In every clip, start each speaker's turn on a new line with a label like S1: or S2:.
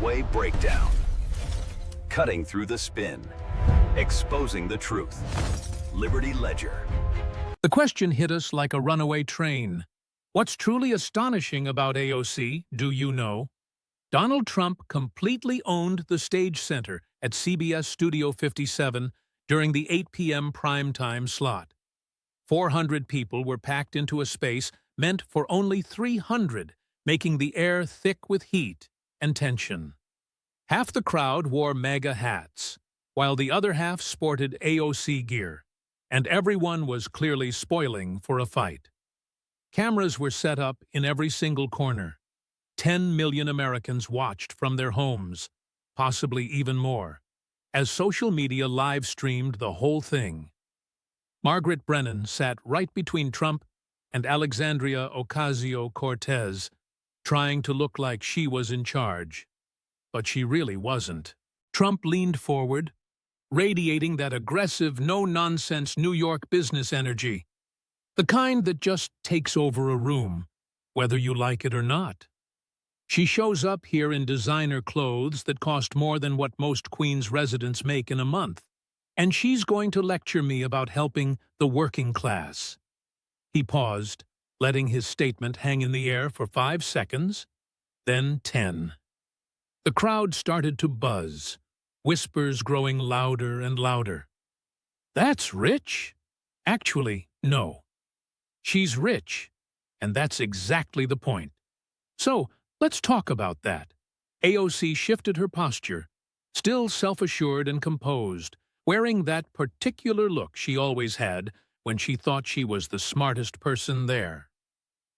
S1: Halfway breakdown. Cutting through the spin. Exposing the truth. Liberty Ledger.
S2: The question hit us like a runaway train. What's truly astonishing about AOC, do you know? Donald Trump completely owned the stage center at CBS Studio 57 during the 8 p.m. primetime slot. 400 people were packed into a space meant for only 300, making the air thick with heat and tension. Half the crowd wore MAGA hats, while the other half sported AOC gear, and everyone was clearly spoiling for a fight. Cameras were set up in every single corner. 10 million Americans watched from their homes, possibly even more, as social media live-streamed the whole thing. Margaret Brennan sat right between Trump and Alexandria Ocasio-Cortez, trying to look like she was in charge. But she really wasn't. Trump leaned forward, radiating that aggressive, no-nonsense New York business energy, the kind that just takes over a room, whether you like it or not. She shows up here in designer clothes that cost more than what most Queens residents make in a month, and she's going to lecture me about helping the working class. He paused, letting his statement hang in the air for 5 seconds, then 10. The crowd started to buzz, whispers growing louder and louder. That's rich? Actually, no. She's rich, and that's exactly the point. So, let's talk about that. AOC shifted her posture, still self-assured and composed, wearing that particular look she always had when she thought she was the smartest person there.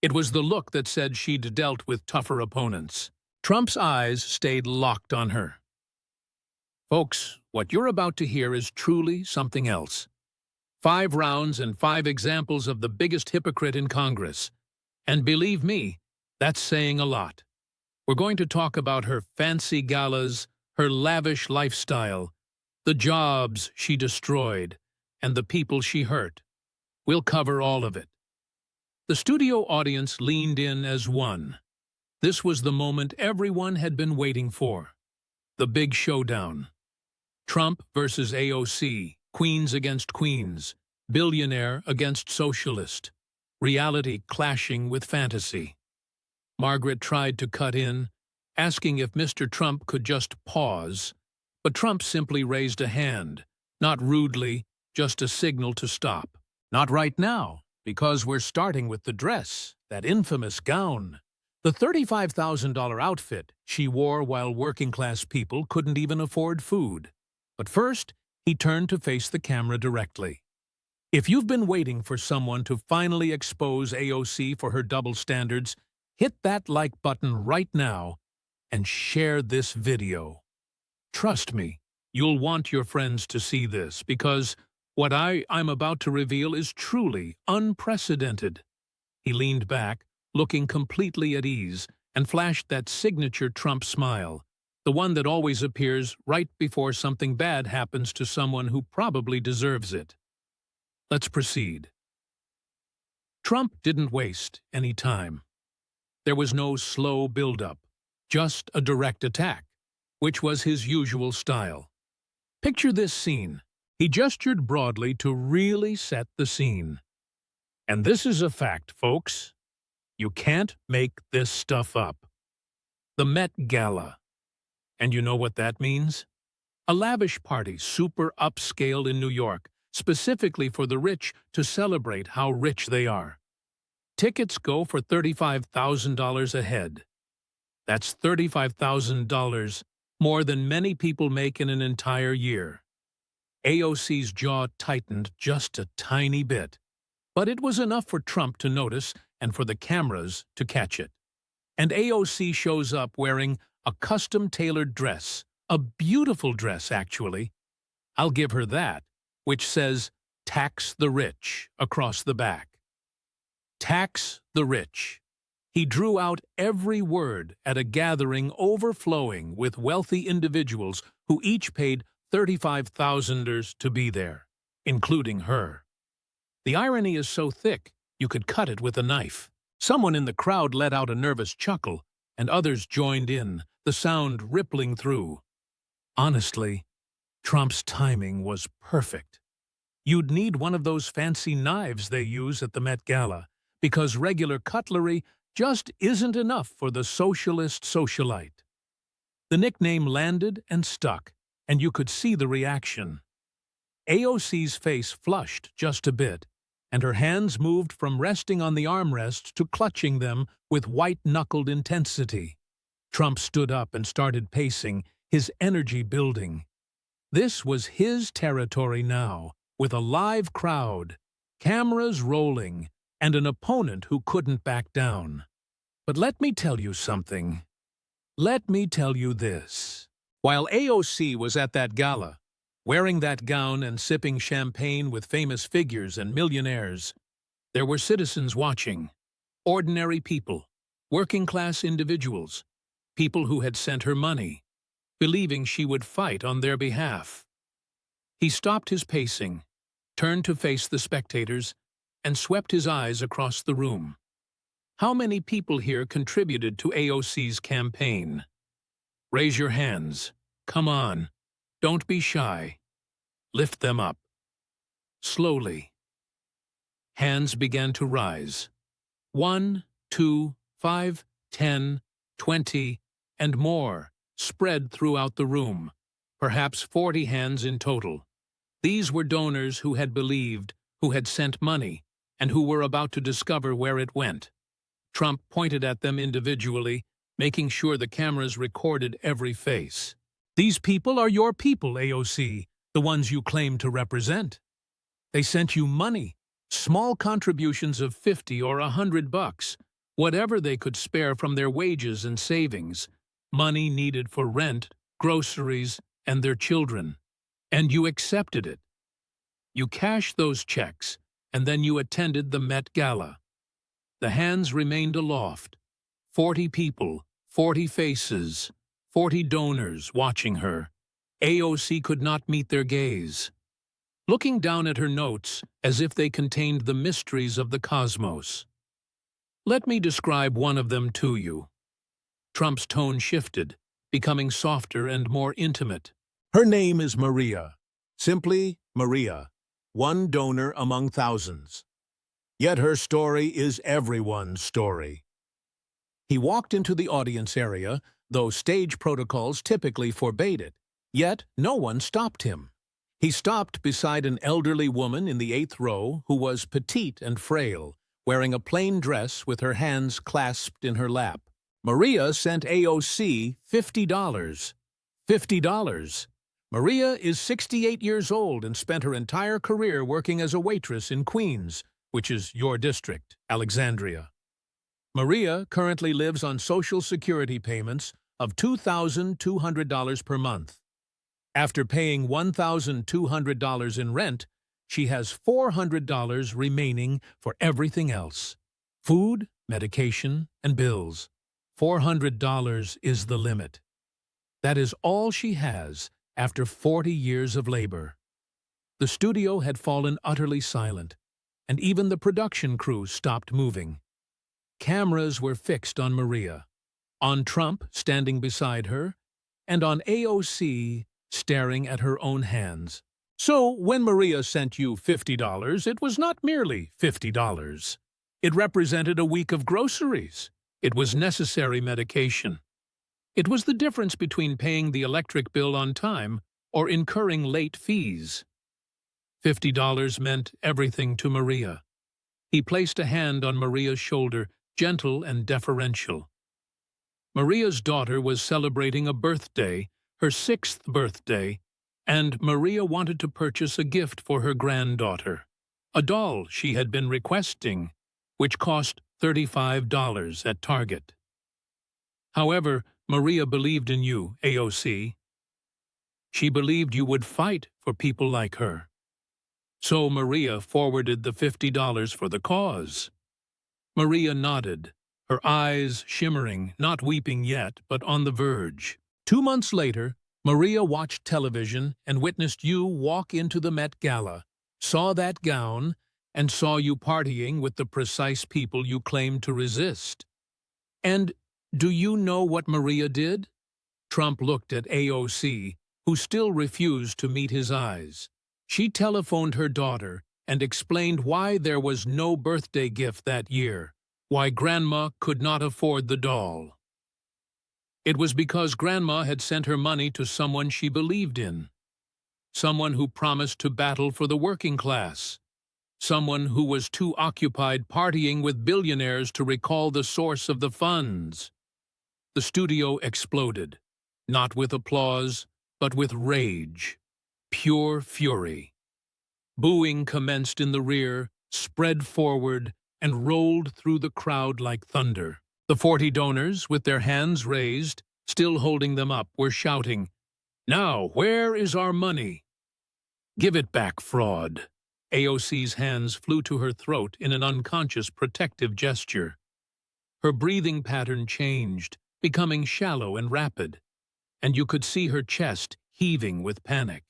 S2: It was the look that said she'd dealt with tougher opponents. Trump's eyes stayed locked on her. Folks, what you're about to hear is truly something else. 5 rounds and 5 examples of the biggest hypocrite in Congress. And believe me, that's saying a lot. We're going to talk about her fancy galas, her lavish lifestyle, the jobs she destroyed, and the people she hurt. We'll cover all of it. The studio audience leaned in as one. This was the moment everyone had been waiting for. The big showdown. Trump versus AOC, queens against queens, billionaire against socialist, reality clashing with fantasy. Margaret tried to cut in, asking if Mr. Trump could just pause, but Trump simply raised a hand, not rudely, just a signal to stop. Not right now, because we're starting with the dress, that infamous gown. The $35,000 outfit she wore while working-class people couldn't even afford food. But first, he turned to face the camera directly. If you've been waiting for someone to finally expose AOC for her double standards, hit that like button right now and share this video. Trust me, you'll want your friends to see this because what I'm about to reveal is truly unprecedented. He leaned back, looking completely at ease, and flashed that signature Trump smile, the one that always appears right before something bad happens to someone who probably deserves it. Let's proceed. Trump didn't waste any time. There was no slow build-up, just a direct attack, which was his usual style. Picture this scene. He gestured broadly to really set the scene. And this is a fact, folks. You can't make this stuff up. The Met Gala. And you know what that means? A lavish party, super upscale in New York, specifically for the rich to celebrate how rich they are. Tickets go for $35,000 a head. That's $35,000, more than many people make in an entire year. AOC's jaw tightened just a tiny bit, but it was enough for Trump to notice and for the cameras to catch it. And AOC shows up wearing a custom-tailored dress, a beautiful dress, actually. I'll give her that, which says, "Tax the rich," across the back. Tax the rich. He drew out every word at a gathering overflowing with wealthy individuals who each paid $35,000 to be there, including her. The irony is so thick, you could cut it with a knife. Someone in the crowd let out a nervous chuckle, and others joined in, the sound rippling through. Honestly, Trump's timing was perfect. You'd need one of those fancy knives they use at the Met Gala, because regular cutlery just isn't enough for the socialist socialite. The nickname landed and stuck, and you could see the reaction. AOC's face flushed just a bit, and her hands moved from resting on the armrests to clutching them with white-knuckled intensity. Trump stood up and started pacing, his energy building. This was his territory now, with a live crowd, cameras rolling, and an opponent who couldn't back down. But let me tell you something. Let me tell you this. While AOC was at that gala, wearing that gown and sipping champagne with famous figures and millionaires, there were citizens watching, ordinary people, working-class individuals, people who had sent her money, believing she would fight on their behalf. He stopped his pacing, turned to face the spectators, and swept his eyes across the room. How many people here contributed to AOC's campaign? Raise your hands. Come on. Don't be shy. Lift them up. Slowly. Hands began to rise. 1, 2, 5, 10, 20, and more spread throughout the room, perhaps 40 hands in total. These were donors who had believed, who had sent money, and who were about to discover where it went. Trump pointed at them individually, making sure the cameras recorded every face. These people are your people, AOC, the ones you claim to represent. They sent you money, small contributions of $50 or $100, whatever they could spare from their wages and savings, money needed for rent, groceries, and their children. And you accepted it. You cashed those checks, and then you attended the Met Gala. The hands remained aloft. 40 people, 40 faces, 40 donors watching her. AOC could not meet their gaze. Looking down at her notes as if they contained the mysteries of the cosmos. Let me describe one of them to you. Trump's tone shifted, becoming softer and more intimate. Her name is Maria. Simply Maria, one donor among thousands. Yet her story is everyone's story. He walked into the audience area, though stage protocols typically forbade it. Yet no one stopped him. He stopped beside an elderly woman in the 8th row who was petite and frail, wearing a plain dress with her hands clasped in her lap. Maria sent AOC $50. $50. Maria is 68 years old and spent her entire career working as a waitress in Queens, which is your district, Alexandria. Maria currently lives on Social Security payments of $2,200 per month. After paying $1,200 in rent, she has $400 remaining for everything else. Food, medication, and bills. $400 is the limit. That is all she has after 40 years of labor. The studio had fallen utterly silent, and even the production crew stopped moving. Cameras were fixed on Maria, on Trump standing beside her, and on AOC staring at her own hands. So when Maria sent you $50, it was not merely $50. It represented a week of groceries. It was necessary medication. It was the difference between paying the electric bill on time or incurring late fees. $50 meant everything to Maria. He placed a hand on Maria's shoulder, gentle and deferential. Maria's daughter was celebrating a birthday, her 6th birthday, and Maria wanted to purchase a gift for her granddaughter, a doll she had been requesting, which cost $35 at Target. However, Maria believed in you, AOC. She believed you would fight for people like her. So Maria forwarded the $50 for the cause. Maria nodded, her eyes shimmering, not weeping yet, but on the verge. 2 months later, Maria watched television and witnessed you walk into the Met Gala, saw that gown, and saw you partying with the precise people you claimed to resist. And Do you know what Maria did? Trump looked at AOC, who still refused to meet his eyes. She telephoned her daughter and explained why there was no birthday gift that year, why Grandma could not afford the doll. It was because Grandma had sent her money to someone she believed in, someone who promised to battle for the working class, someone who was too occupied partying with billionaires to recall the source of the funds. The studio exploded, not with applause, but with rage, pure fury. Booing commenced in the rear, spread forward, and rolled through the crowd like thunder. The 40 donors, with their hands raised, still holding them up, were shouting, "Now, where is our money? Give it back, fraud." AOC's hands flew to her throat in an unconscious protective gesture. Her breathing pattern changed, becoming shallow and rapid, and you could see her chest heaving with panic.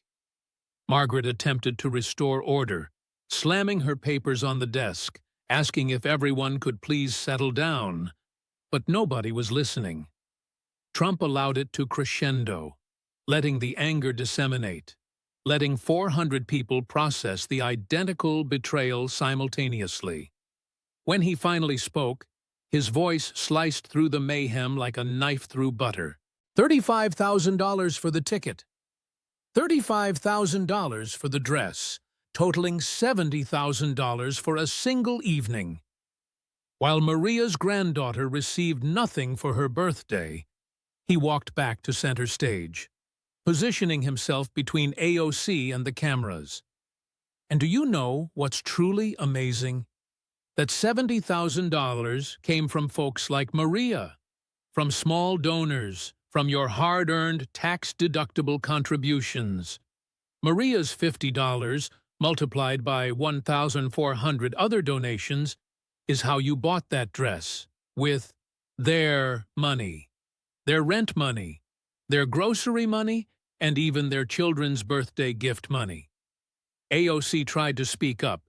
S2: Margaret attempted to restore order, slamming her papers on the desk, asking if everyone could please settle down, but nobody was listening. Trump allowed it to crescendo, letting the anger disseminate, letting 400 people process the identical betrayal simultaneously. When he finally spoke, his voice sliced through the mayhem like a knife through butter. $35,000 for the ticket. $35,000 for the dress, totaling $70,000 for a single evening. While Maria's granddaughter received nothing for her birthday, he walked back to center stage, positioning himself between AOC and the cameras. And do you know what's truly amazing? That $70,000 came from folks like Maria, from small donors, from your hard-earned, tax-deductible contributions. Maria's $50, multiplied by 1,400 other donations, is how you bought that dress, with their money, their rent money, their grocery money, and even their children's birthday gift money. AOC tried to speak up,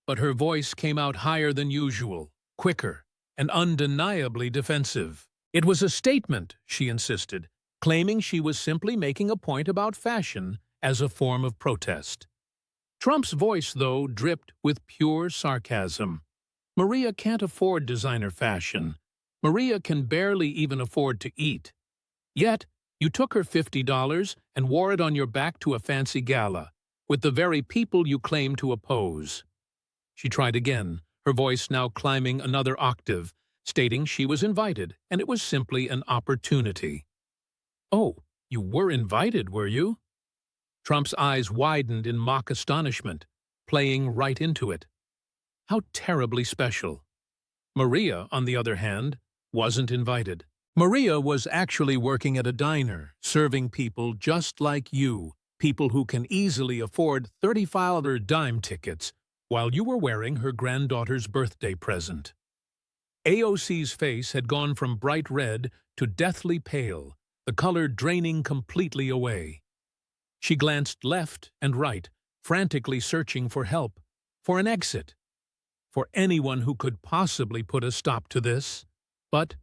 S2: but her voice came out higher than usual, quicker, and undeniably defensive. It was a statement, she insisted, claiming she was simply making a point about fashion as a form of protest. Trump's voice, though, dripped with pure sarcasm. Maria can't afford designer fashion. Maria can barely even afford to eat. Yet, you took her $50 and wore it on your back to a fancy gala, with the very people you claim to oppose. She tried again, her voice now climbing another octave, stating she was invited, and it was simply an opportunity. "Oh, you were invited, were you?" Trump's eyes widened in mock astonishment, playing right into it. How terribly special. Maria, on the other hand, wasn't invited. Maria was actually working at a diner, serving people just like you, people who can easily afford $35 dime tickets, while you were wearing her granddaughter's birthday present. AOC's face had gone from bright red to deathly pale, the color draining completely away. She glanced left and right, frantically searching for help, for an exit, for anyone who could possibly put a stop to this, but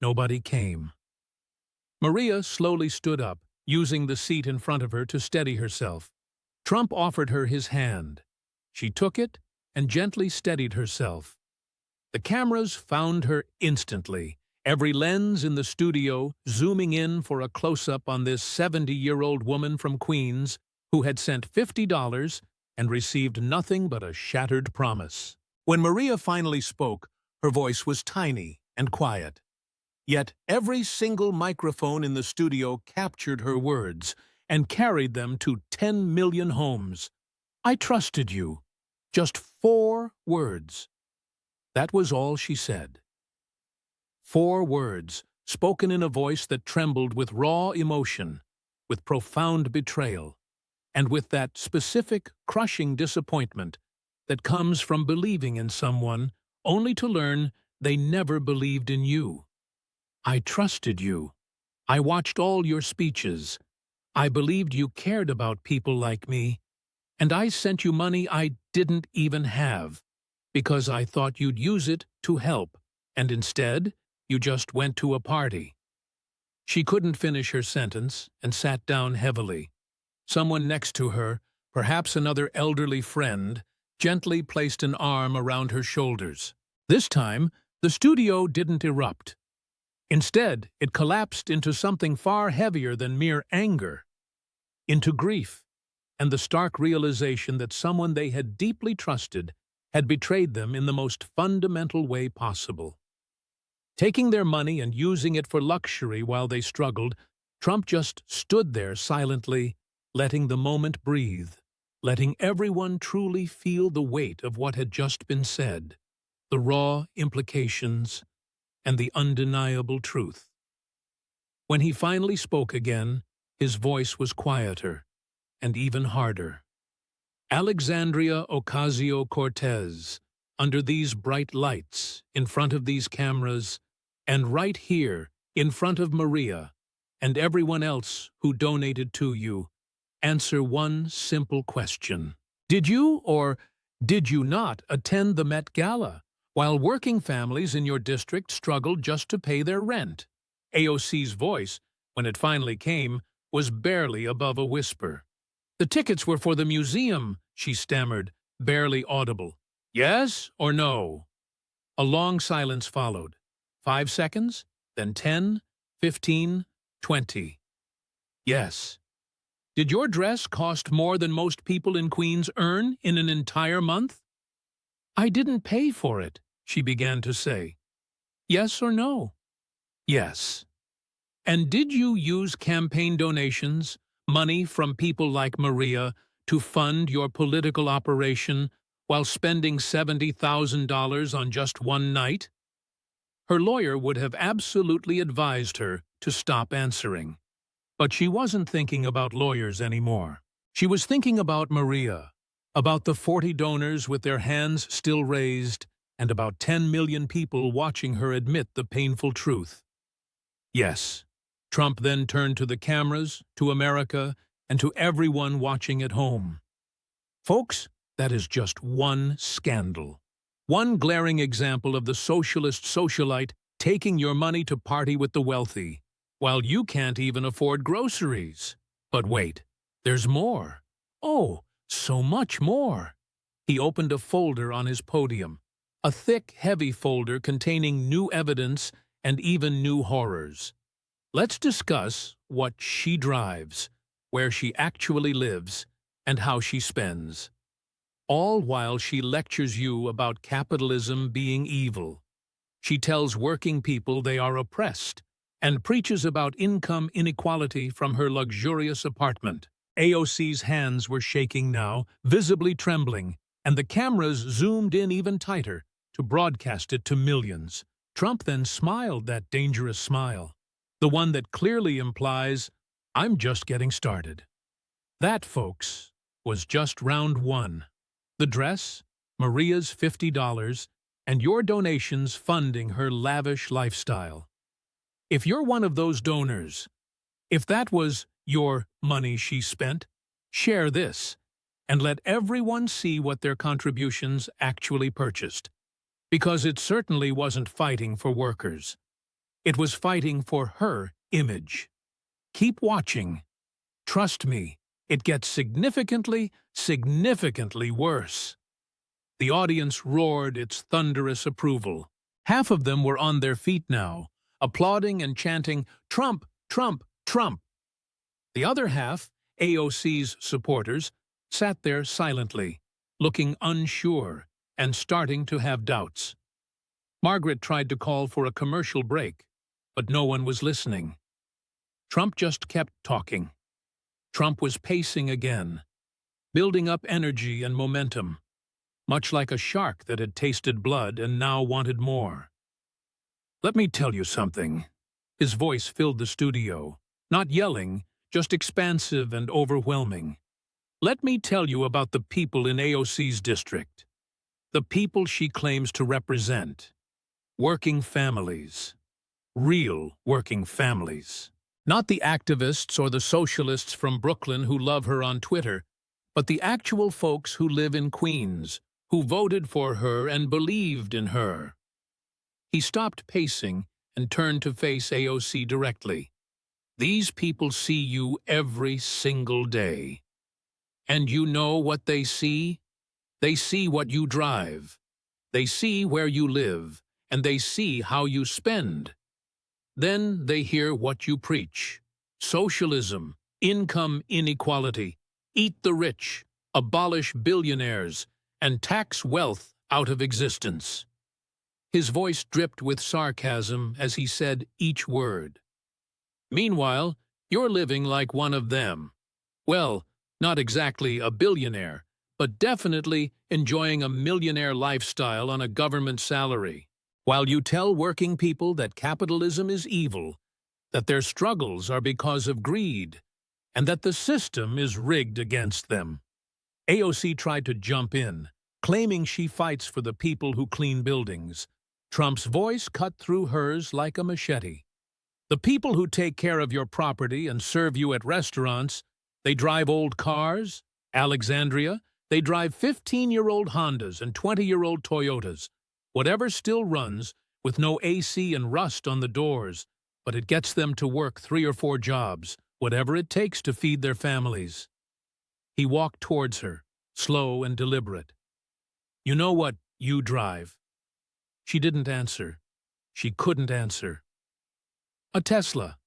S2: nobody came. Maria slowly stood up, using the seat in front of her to steady herself. Trump offered her his hand. She took it and gently steadied herself. The cameras found her instantly, every lens in the studio zooming in for a close-up on this 70-year-old woman from Queens who had sent $50 and received nothing but a shattered promise. When Maria finally spoke, her voice was tiny and quiet. Yet every single microphone in the studio captured her words and carried them to 10 million homes. "I trusted you." Just 4 words. That was all she said. 4 words, spoken in a voice that trembled with raw emotion, with profound betrayal, and with that specific, crushing disappointment that comes from believing in someone only to learn they never believed in you. "I trusted you. I watched all your speeches. I believed you cared about people like me. And I sent you money I didn't even have, because I thought you'd use it to help. And instead, You just went to a party." She couldn't finish her sentence and sat down heavily. Someone next to her, perhaps another elderly friend, gently placed an arm around her shoulders. This time, the studio didn't erupt. Instead, it collapsed into something far heavier than mere anger, into grief, and the stark realization that someone they had deeply trusted had betrayed them in the most fundamental way possible. Taking their money and using it for luxury while they struggled, Trump just stood there silently, letting the moment breathe, letting everyone truly feel the weight of what had just been said, the raw implications, and the undeniable truth. When he finally spoke again, his voice was quieter and even harder. Alexandria Ocasio-Cortez, under these bright lights, in front of these cameras, and right here, in front of Maria, and everyone else who donated to you, answer one simple question. Did you or did you not attend the Met Gala, while working families in your district struggled just to pay their rent? AOC's voice, when it finally came, was barely above a whisper. "The tickets were for the museum," she stammered, barely audible. "Yes or no?" A long silence followed. 5 seconds, then 10, 15, 20. "Yes." "Did your dress cost more than most people in Queens earn in an entire month?" "I didn't pay for it," she began to say. "Yes or no?" "Yes." "And did you use campaign donations, money from people like Maria, to fund your political operation while spending $70,000 on just one night?" Her lawyer would have absolutely advised her to stop answering. But she wasn't thinking about lawyers anymore. She was thinking about Maria, about the 40 donors with their hands still raised, and about 10 million people watching her admit the painful truth. Yes. Trump then turned to the cameras, to America, and to everyone watching at home. Folks, that is just one scandal. One glaring example of the socialist socialite taking your money to party with the wealthy, while you can't even afford groceries. But wait, there's more. Oh, so much more. He opened a folder on his podium, a thick, heavy folder containing new evidence and even new horrors. Let's discuss what she drives, where she actually lives, and how she spends. All while she lectures you about capitalism being evil. She tells working people they are oppressed and preaches about income inequality from her luxurious apartment. AOC's hands were shaking now, visibly trembling, and the cameras zoomed in even tighter to broadcast it to millions. Trump then smiled that dangerous smile, the one that clearly implies, "I'm just getting started." That, folks, was just round one. The dress, Maria's $50, and your donations funding her lavish lifestyle. If you're one of those donors, if that was your money she spent, share this and let everyone see what their contributions actually purchased. Because it certainly wasn't fighting for workers. It was fighting for her image. Keep watching. Trust me, it gets significantly, significantly worse. The audience roared its thunderous approval. Half of them were on their feet now, applauding and chanting, "Trump, Trump, Trump." The other half, AOC's supporters, sat there silently, looking unsure and starting to have doubts. Margaret tried to call for a commercial break, but no one was listening. Trump just kept talking. Trump was pacing again, building up energy and momentum, much like a shark that had tasted blood and now wanted more. "Let me tell you something." His voice filled the studio, not yelling, just expansive and overwhelming. "Let me tell you about the people in AOC's district. The people she claims to represent. Working families. Real working families. Not the activists or the socialists from Brooklyn who love her on Twitter, but the actual folks who live in Queens, who voted for her and believed in her." He stopped pacing and turned to face AOC directly. These people see you every single day. And you know what they see? They see what you drive. They see where you live, and they see how you spend. Then they hear what you preach. Socialism, income inequality, eat the rich, abolish billionaires, and tax wealth out of existence. His voice dripped with sarcasm as he said each word. Meanwhile, you're living like one of them. Well, not exactly a billionaire, but definitely enjoying a millionaire lifestyle on a government salary. While you tell working people that capitalism is evil, that their struggles are because of greed, and that the system is rigged against them. AOC tried to jump in, claiming she fights for the people who clean buildings. Trump's voice cut through hers like a machete. The people who take care of your property and serve you at restaurants, they drive old cars. Alexandria, they drive 15-year-old Hondas and 20-year-old Toyotas. Whatever still runs, with no AC and rust on the doors, but it gets them to work 3 or 4 jobs, whatever it takes to feed their families. He walked towards her, slow and deliberate. You know what you drive? She didn't answer. She couldn't answer. A Tesla.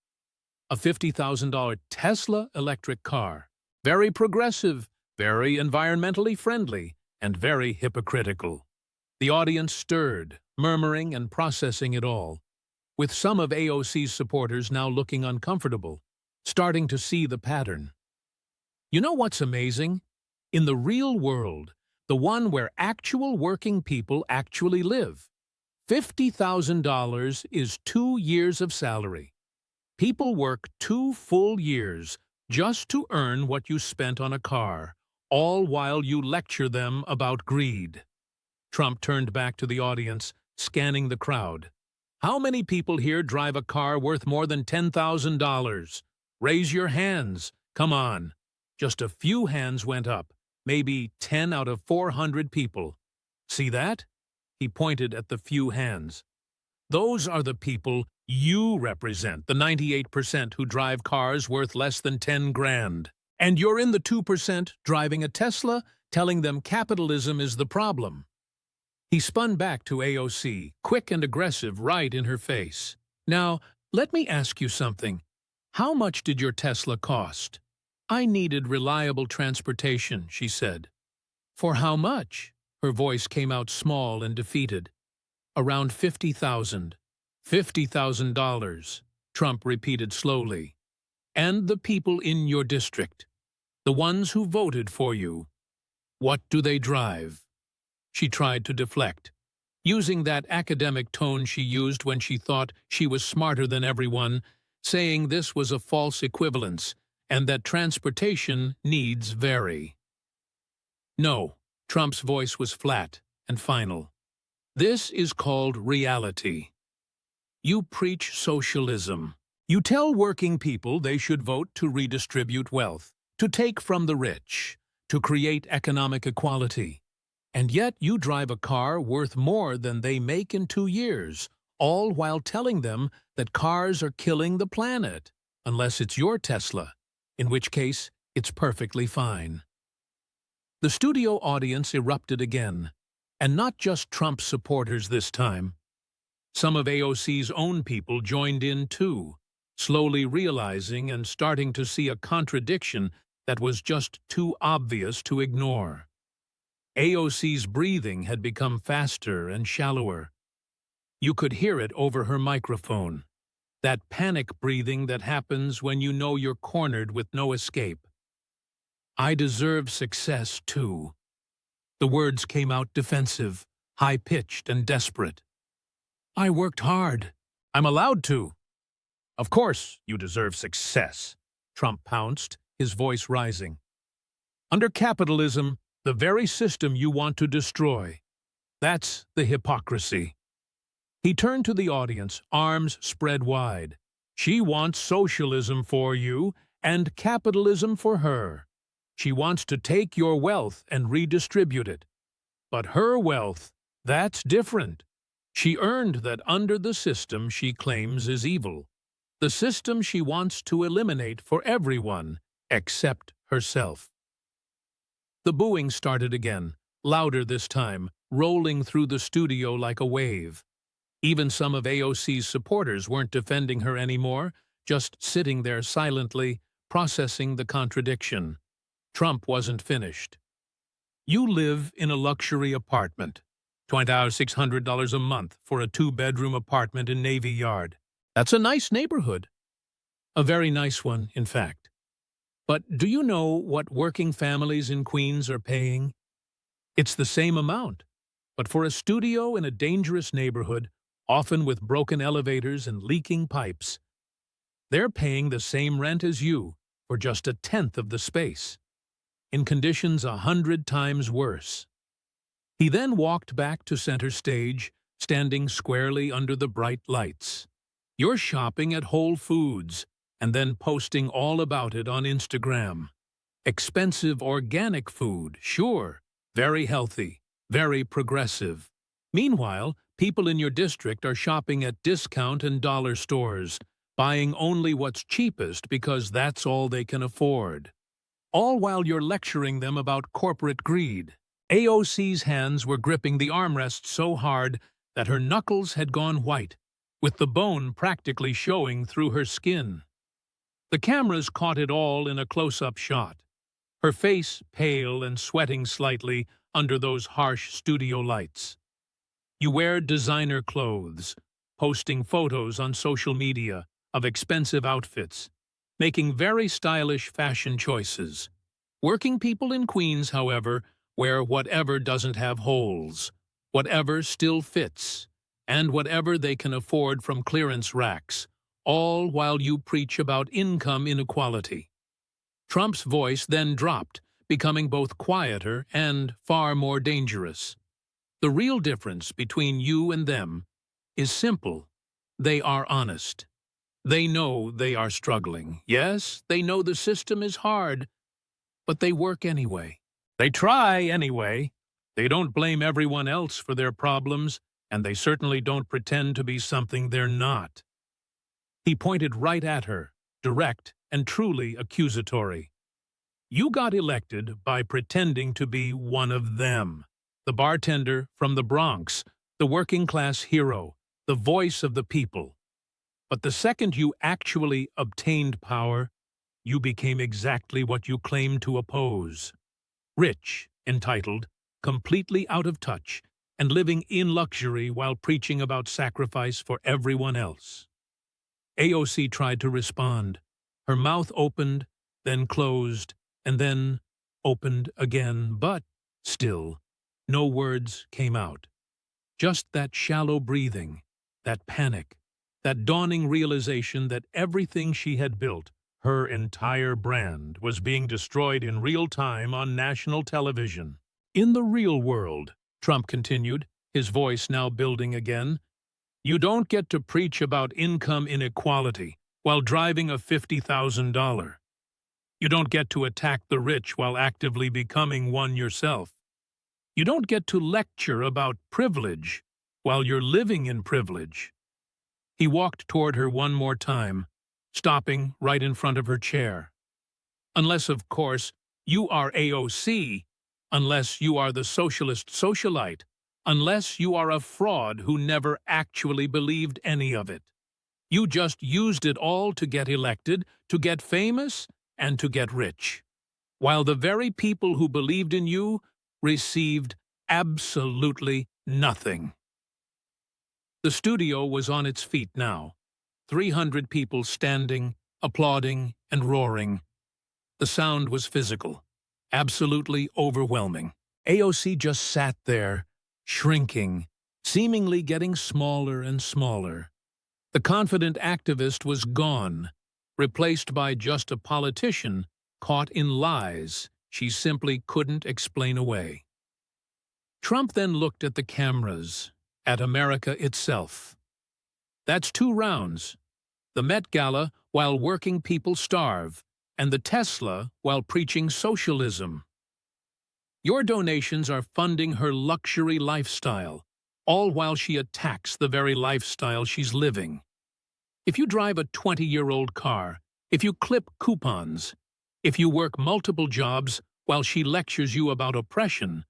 S2: A $50,000 Tesla electric car. Very progressive, very environmentally friendly, and very hypocritical. The audience stirred, murmuring and processing it all, with some of AOC's supporters now looking uncomfortable, starting to see the pattern. You know what's amazing? In the real world, the one where actual working people actually live, $50,000 is 2 years of salary. People work 2 full years just to earn what you spent on a car, all while you lecture them about greed. Trump turned back to the audience, scanning the crowd. How many people here drive a car worth more than $10,000? Raise your hands. Come on. Just a few hands went up, maybe 10 out of 400 people. See that? He pointed at the few hands. Those are the people you represent, the 98% who drive cars worth less than 10 grand. And you're in the 2% driving a Tesla, telling them capitalism is the problem. He spun back to AOC, quick and aggressive, right in her face. Now, let me ask you something. How much did your Tesla cost? I needed reliable transportation, she said. For how much? Her voice came out small and defeated. Around $50,000. $50,000, Trump repeated slowly. And the people in your district, the ones who voted for you, what do they drive? She tried to deflect, using that academic tone she used when she thought she was smarter than everyone, saying this was a false equivalence and that transportation needs vary. No, Trump's voice was flat and final. This is called reality. You preach socialism. You tell working people they should vote to redistribute wealth, to take from the rich, to create economic equality. And yet you drive a car worth more than they make in 2 years, all while telling them that cars are killing the planet, unless it's your Tesla, in which case it's perfectly fine. The studio audience erupted again, and not just Trump supporters this time. Some of AOC's own people joined in too, slowly realizing and starting to see a contradiction that was just too obvious to ignore. AOC's breathing had become faster and shallower. You could hear it over her microphone, that panic breathing that happens when you know you're cornered with no escape. I deserve success too. The words came out defensive, high-pitched and desperate. I worked hard. I'm allowed to. Of course you deserve success, Trump pounced, his voice rising. Under capitalism, the very system you want to destroy. That's the hypocrisy. He turned to the audience, arms spread wide. She wants socialism for you and capitalism for her. She wants to take your wealth and redistribute it. But her wealth, that's different. She earned that under the system she claims is evil, the system she wants to eliminate for everyone except herself. The booing started again, louder this time, rolling through the studio like a wave. Even some of AOC's supporters weren't defending her anymore, just sitting there silently, processing the contradiction. Trump wasn't finished. You live in a luxury apartment, $2,600 a month for a two-bedroom apartment in Navy Yard. That's a nice neighborhood. A very nice one, in fact. But do you know what working families in Queens are paying? It's the same amount, but for a studio in a dangerous neighborhood, often with broken elevators and leaking pipes, they're paying the same rent as you for just a tenth of the space, in conditions 100 times worse. He then walked back to center stage, standing squarely under the bright lights. You're shopping at Whole Foods and then posting all about it on Instagram. Expensive organic food, sure, very healthy, very progressive. Meanwhile, people in your district are shopping at discount and dollar stores, buying only what's cheapest because that's all they can afford. All while you're lecturing them about corporate greed. AOC's hands were gripping the armrest so hard that her knuckles had gone white, with the bone practically showing through her skin. The cameras caught it all in a close-up shot, her face pale and sweating slightly under those harsh studio lights. You wear designer clothes, posting photos on social media of expensive outfits, making very stylish fashion choices. Working people in Queens, however, wear whatever doesn't have holes, whatever still fits, and whatever they can afford from clearance racks, all while you preach about income inequality. Trump's voice then dropped, becoming both quieter and far more dangerous. The real difference between you and them is simple. They are honest. They know they are struggling. Yes, they know the system is hard, but they work anyway. They try anyway. They don't blame everyone else for their problems, and they certainly don't pretend to be something they're not. He pointed right at her, direct and truly accusatory. You got elected by pretending to be one of them. The bartender from the Bronx, the working-class hero, the voice of the people. But the second you actually obtained power, you became exactly what you claimed to oppose. Rich, entitled, completely out of touch, and living in luxury while preaching about sacrifice for everyone else. AOC tried to respond. Her mouth opened, then closed, and then opened again, but still, no words came out. Just that shallow breathing, that panic, that dawning realization that everything she had built, her entire brand, was being destroyed in real time on national television. In the real world, Trump continued, his voice now building again, you don't get to preach about income inequality while driving a $50,000. You don't get to attack the rich while actively becoming one yourself. You don't get to lecture about privilege while you're living in privilege. He walked toward her one more time, stopping right in front of her chair. Unless, of course, you are AOC, unless you are the socialist socialite, unless you are a fraud who never actually believed any of it. You just used it all to get elected, to get famous, and to get rich, while the very people who believed in you received absolutely nothing. The studio was on its feet now, 300 people standing, applauding, and roaring. The sound was physical, absolutely overwhelming. AOC just sat there, shrinking, seemingly getting smaller and smaller. The confident activist was gone, replaced by just a politician caught in lies she simply couldn't explain away. Trump then looked at the cameras, at America itself. That's 2 rounds. The Met Gala while working people starve, and the Tesla while preaching socialism. Your donations are funding her luxury lifestyle, all while she attacks the very lifestyle she's living. If you drive a 20-year-old car, if you clip coupons, if you work multiple jobs while she lectures you about oppression,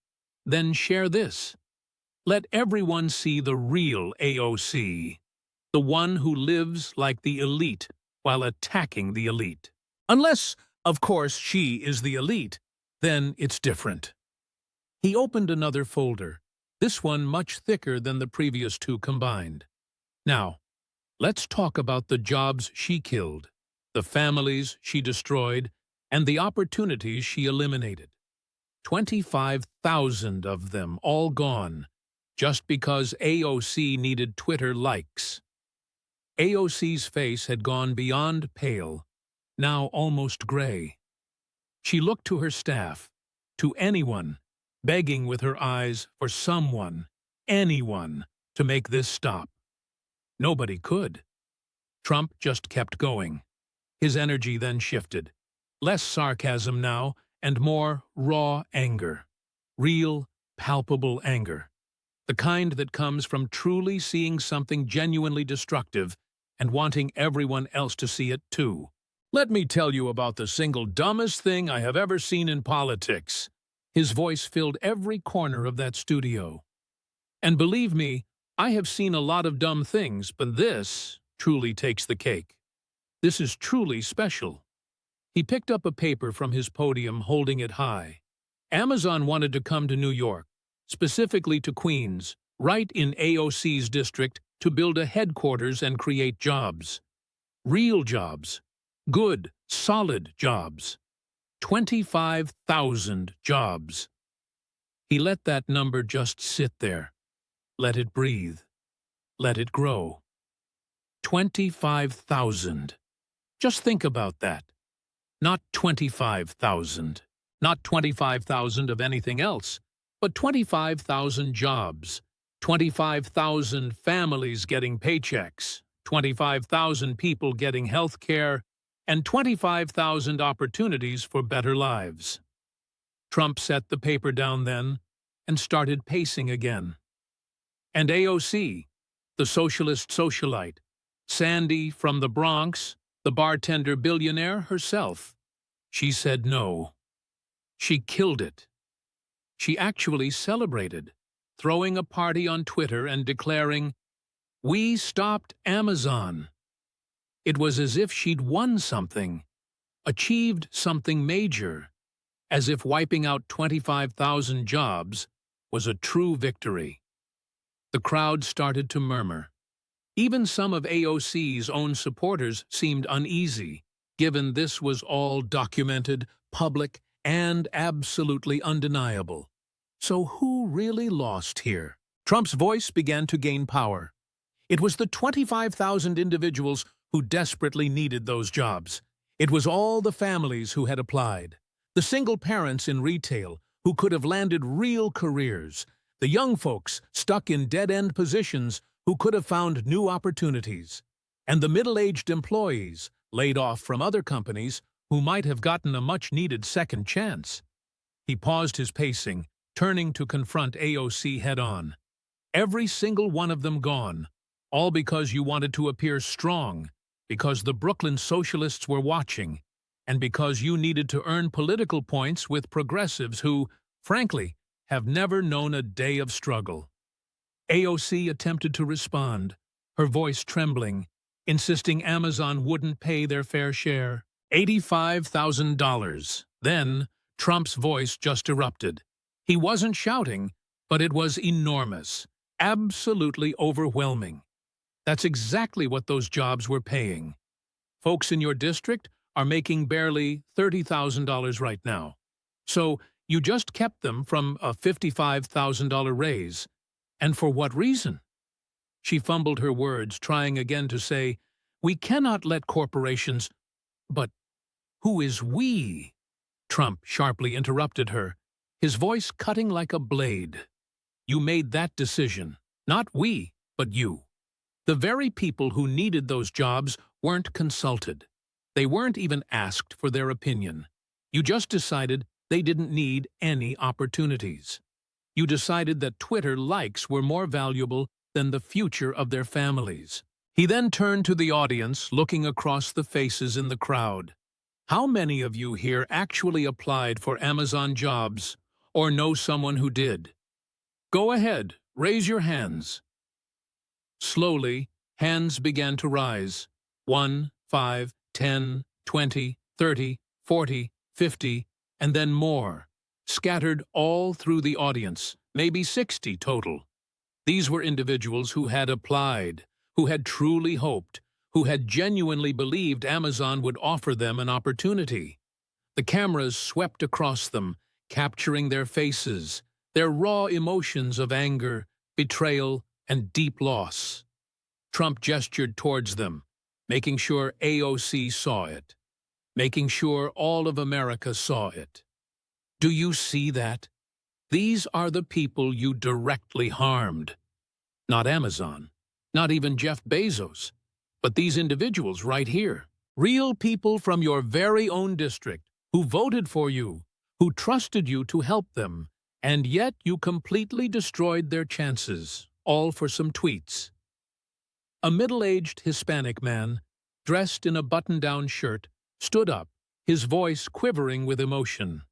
S2: then share this. Let everyone see the real AOC, the one who lives like the elite while attacking the elite. Unless, of course, she is the elite, then it's different. He opened another folder, this one much thicker than the previous two combined. Now, let's talk about the jobs she killed, the families she destroyed, and the opportunities she eliminated. 25,000 of them all gone, just because AOC needed Twitter likes. AOC's face had gone beyond pale, now almost gray. She looked to her staff, to anyone, begging with her eyes for someone, anyone, to make this stop. Nobody could. Trump just kept going. His energy then shifted. Less sarcasm now, and more raw anger. Real, palpable anger. The kind that comes from truly seeing something genuinely destructive and wanting everyone else to see it too. Let me tell you about the single dumbest thing I have ever seen in politics. His voice filled every corner of that studio. And believe me, I have seen a lot of dumb things, but this truly takes the cake. This is truly special. He picked up a paper from his podium, holding it high. Amazon wanted to come to New York, specifically to Queens, right in AOC's district, to build a headquarters and create jobs. Real jobs. Good, solid jobs. 25,000 jobs. He let that number just sit there. Let it breathe. Let it grow. 25,000. Just think about that. Not 25,000. Not 25,000 of anything else, but 25,000 jobs. 25,000 families getting paychecks. 25,000 people getting health care, and 25,000 opportunities for better lives. Trump set the paper down then and started pacing again. And AOC, the socialist socialite, Sandy from the Bronx, the bartender billionaire herself, she said no. She killed it. She actually celebrated, throwing a party on Twitter and declaring, "We stopped Amazon." It was as if she'd won something, achieved something major, as if wiping out 25,000 jobs was a true victory. The crowd started to murmur. Even some of AOC's own supporters seemed uneasy, given this was all documented, public, and absolutely undeniable. So who really lost here? Trump's voice began to gain power. It was the 25,000 individuals who desperately needed those jobs. It was all the families who had applied. The single parents in retail who could have landed real careers. The young folks stuck in dead-end positions who could have found new opportunities. And the middle-aged employees laid off from other companies who might have gotten a much-needed second chance. He paused his pacing, turning to confront AOC head-on. Every single one of them gone, all because you wanted to appear strong, because the Brooklyn socialists were watching, and because you needed to earn political points with progressives who, frankly, have never known a day of struggle. AOC attempted to respond, her voice trembling, insisting Amazon wouldn't pay their fair share. $85,000. Then, Trump's voice just erupted. He wasn't shouting, but it was enormous, absolutely overwhelming. That's exactly what those jobs were paying. Folks in your district are making barely $30,000 right now. So you just kept them from a $55,000 raise. And for what reason? She fumbled her words, trying again to say, "We cannot let corporations—" But who is we? Trump sharply interrupted her, his voice cutting like a blade. You made that decision. Not we, but you. The very people who needed those jobs weren't consulted. They weren't even asked for their opinion. You just decided they didn't need any opportunities. You decided that Twitter likes were more valuable than the future of their families. He then turned to the audience, looking across the faces in the crowd. How many of you here actually applied for Amazon jobs or know someone who did? Go ahead, raise your hands. Slowly, hands began to rise. 1, 5, 10, 20, 30, 40, 50, and then more, scattered all through the audience, maybe 60 total. These were individuals who had applied, who had truly hoped, who had genuinely believed Amazon would offer them an opportunity. The cameras swept across them, capturing their faces, their raw emotions of anger, betrayal, and deep loss. Trump gestured towards them, making sure AOC saw it, making sure all of America saw it. Do you see that? These are the people you directly harmed. Not Amazon, not even Jeff Bezos, but these individuals right here. Real people from your very own district who voted for you, who trusted you to help them, and yet you completely destroyed their chances, all for some tweets. A middle-aged Hispanic man, dressed in a button-down shirt, stood up, his voice quivering with emotion.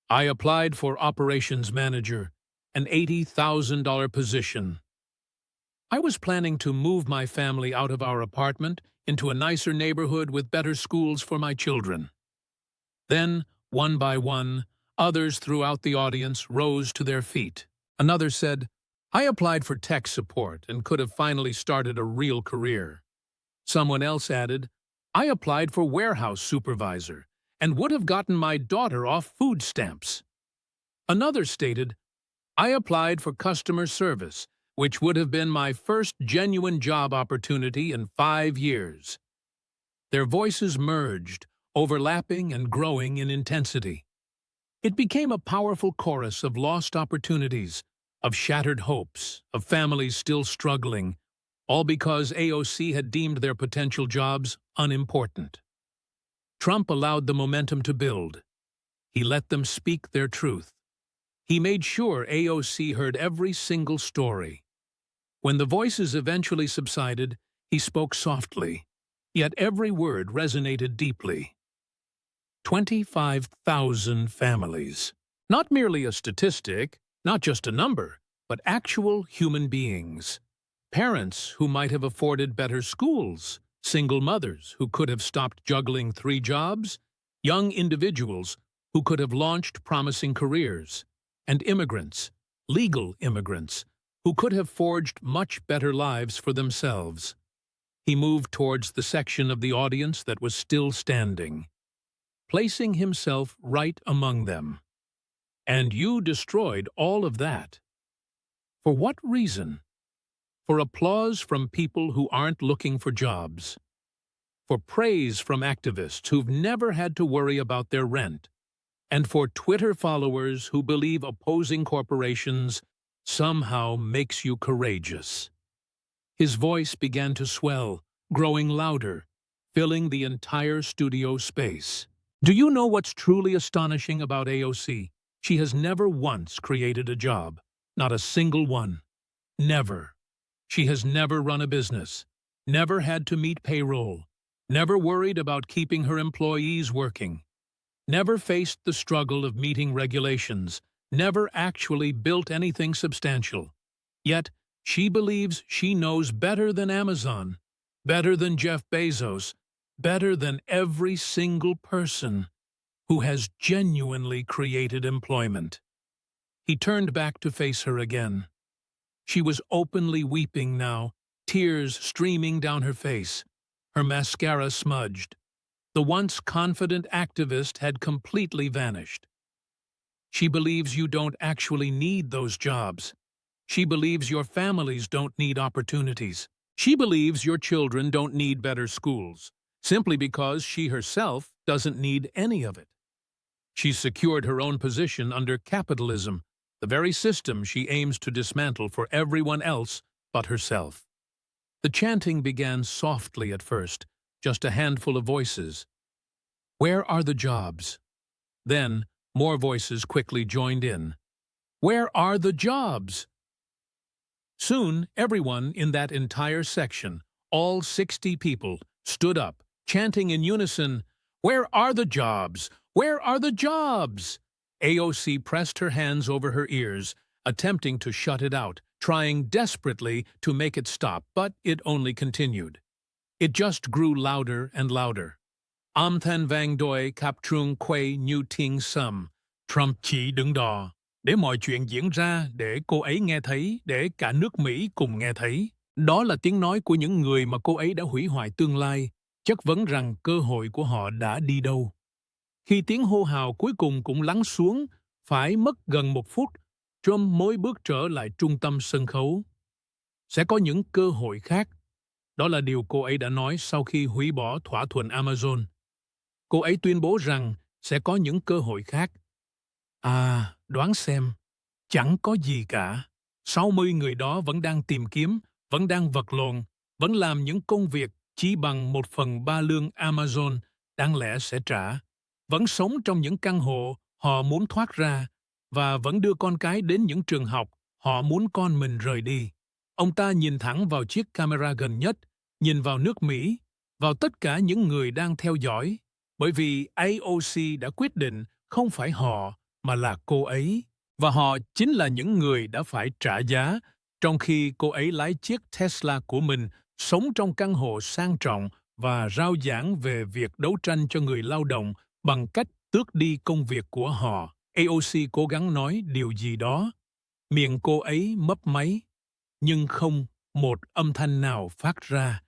S2: I applied for operations manager, an $80,000 position. I was planning to move my family out of our apartment into a nicer neighborhood with better schools for my children. Then, one by one, others throughout the audience rose to their feet. Another said, I applied for tech support and could have finally started a real career. Someone else added, I applied for warehouse supervisor and would have gotten my daughter off food stamps. Another stated, I applied for customer service, which would have been my first genuine job opportunity in 5 years. Their voices merged, overlapping and growing in intensity. It became a powerful chorus of lost opportunities, of shattered hopes, of families still struggling, all because AOC had deemed their potential jobs unimportant. Trump allowed the momentum to build. He let them speak their truth. He made sure AOC heard every single story. When the voices eventually subsided, he spoke softly, yet every word resonated deeply. 25,000 families. Not merely a statistic, not just a number, but actual human beings. Parents who might have afforded better schools, single mothers who could have stopped juggling 3 jobs, young individuals who could have launched promising careers, and immigrants, legal immigrants, who could have forged much better lives for themselves. He moved towards the section of the audience that was still standing, placing himself right among them. And you destroyed all of that. For what reason? For applause from people who aren't looking for jobs. For praise from activists who've never had to worry about their rent. And for Twitter followers who believe opposing corporations somehow makes you courageous. His voice began to swell, growing louder, filling the entire studio space. Do you know what's truly astonishing about AOC? She has never once created a job, not a single one. Never. She has never run a business, never had to meet payroll, never worried about keeping her employees working, never faced the struggle of meeting regulations, never actually built anything substantial. Yet, she believes she knows better than Amazon, better than Jeff Bezos, better than every single person who has genuinely created employment. He turned back to face her again. She was openly weeping now, tears streaming down her face, her mascara smudged. The once confident activist had completely vanished. She believes you don't actually need those jobs. She believes your families don't need opportunities. She believes your children don't need better schools, simply because she herself doesn't need any of it. She's secured her own position under capitalism, the very system she aims to dismantle for everyone else but herself. The chanting began softly at first, just a handful of voices. Where are the jobs? Then, more voices quickly joined in. Where are the jobs? Soon, everyone in that entire section, all 60 people, stood up, chanting in unison, "Where are the jobs? Where are the jobs?" AOC pressed her hands over her ears, attempting to shut it out, trying desperately to make it stop, but it only continued. It just grew louder and louder. Âm thanh vang dội khắp trường quay như tiếng sấm. Trump chỉ đứng đó, để mọi chuyện diễn ra, để cô ấy nghe thấy, để cả nước Mỹ cùng nghe thấy. Đó là tiếng nói của những người mà cô ấy đã hủy hoại tương lai, chất vấn rằng cơ hội của họ đã đi đâu. Khi tiếng hô hào cuối cùng cũng lắng xuống, phải mất gần 1 phút, Trump mới bước trở lại trung tâm sân khấu. Sẽ có những cơ hội khác. Đó là điều cô ấy đã nói sau khi hủy bỏ thỏa thuận Amazon. Cô ấy tuyên bố rằng sẽ có những cơ hội khác. Đoán xem, chẳng có gì cả. 60 người đó vẫn đang tìm kiếm, vẫn đang vật lộn, vẫn làm những công việc chỉ bằng 1/3 lương Amazon đáng lẽ sẽ trả, vẫn sống trong những căn hộ họ muốn thoát ra và vẫn đưa con cái đến những trường học họ muốn con mình rời đi. Ông ta nhìn thẳng vào chiếc camera gần nhất, nhìn vào nước Mỹ, vào tất cả những người đang theo dõi, bởi vì AOC đã quyết định không phải họ mà là cô ấy, và họ chính là những người đã phải trả giá, trong khi cô ấy lái chiếc Tesla của mình, sống trong căn hộ sang trọng và rao giảng về việc đấu tranh cho người lao động bằng cách tước đi công việc của họ. AOC cố gắng nói điều gì đó. Miệng cô ấy mấp máy, nhưng không một âm thanh nào phát ra.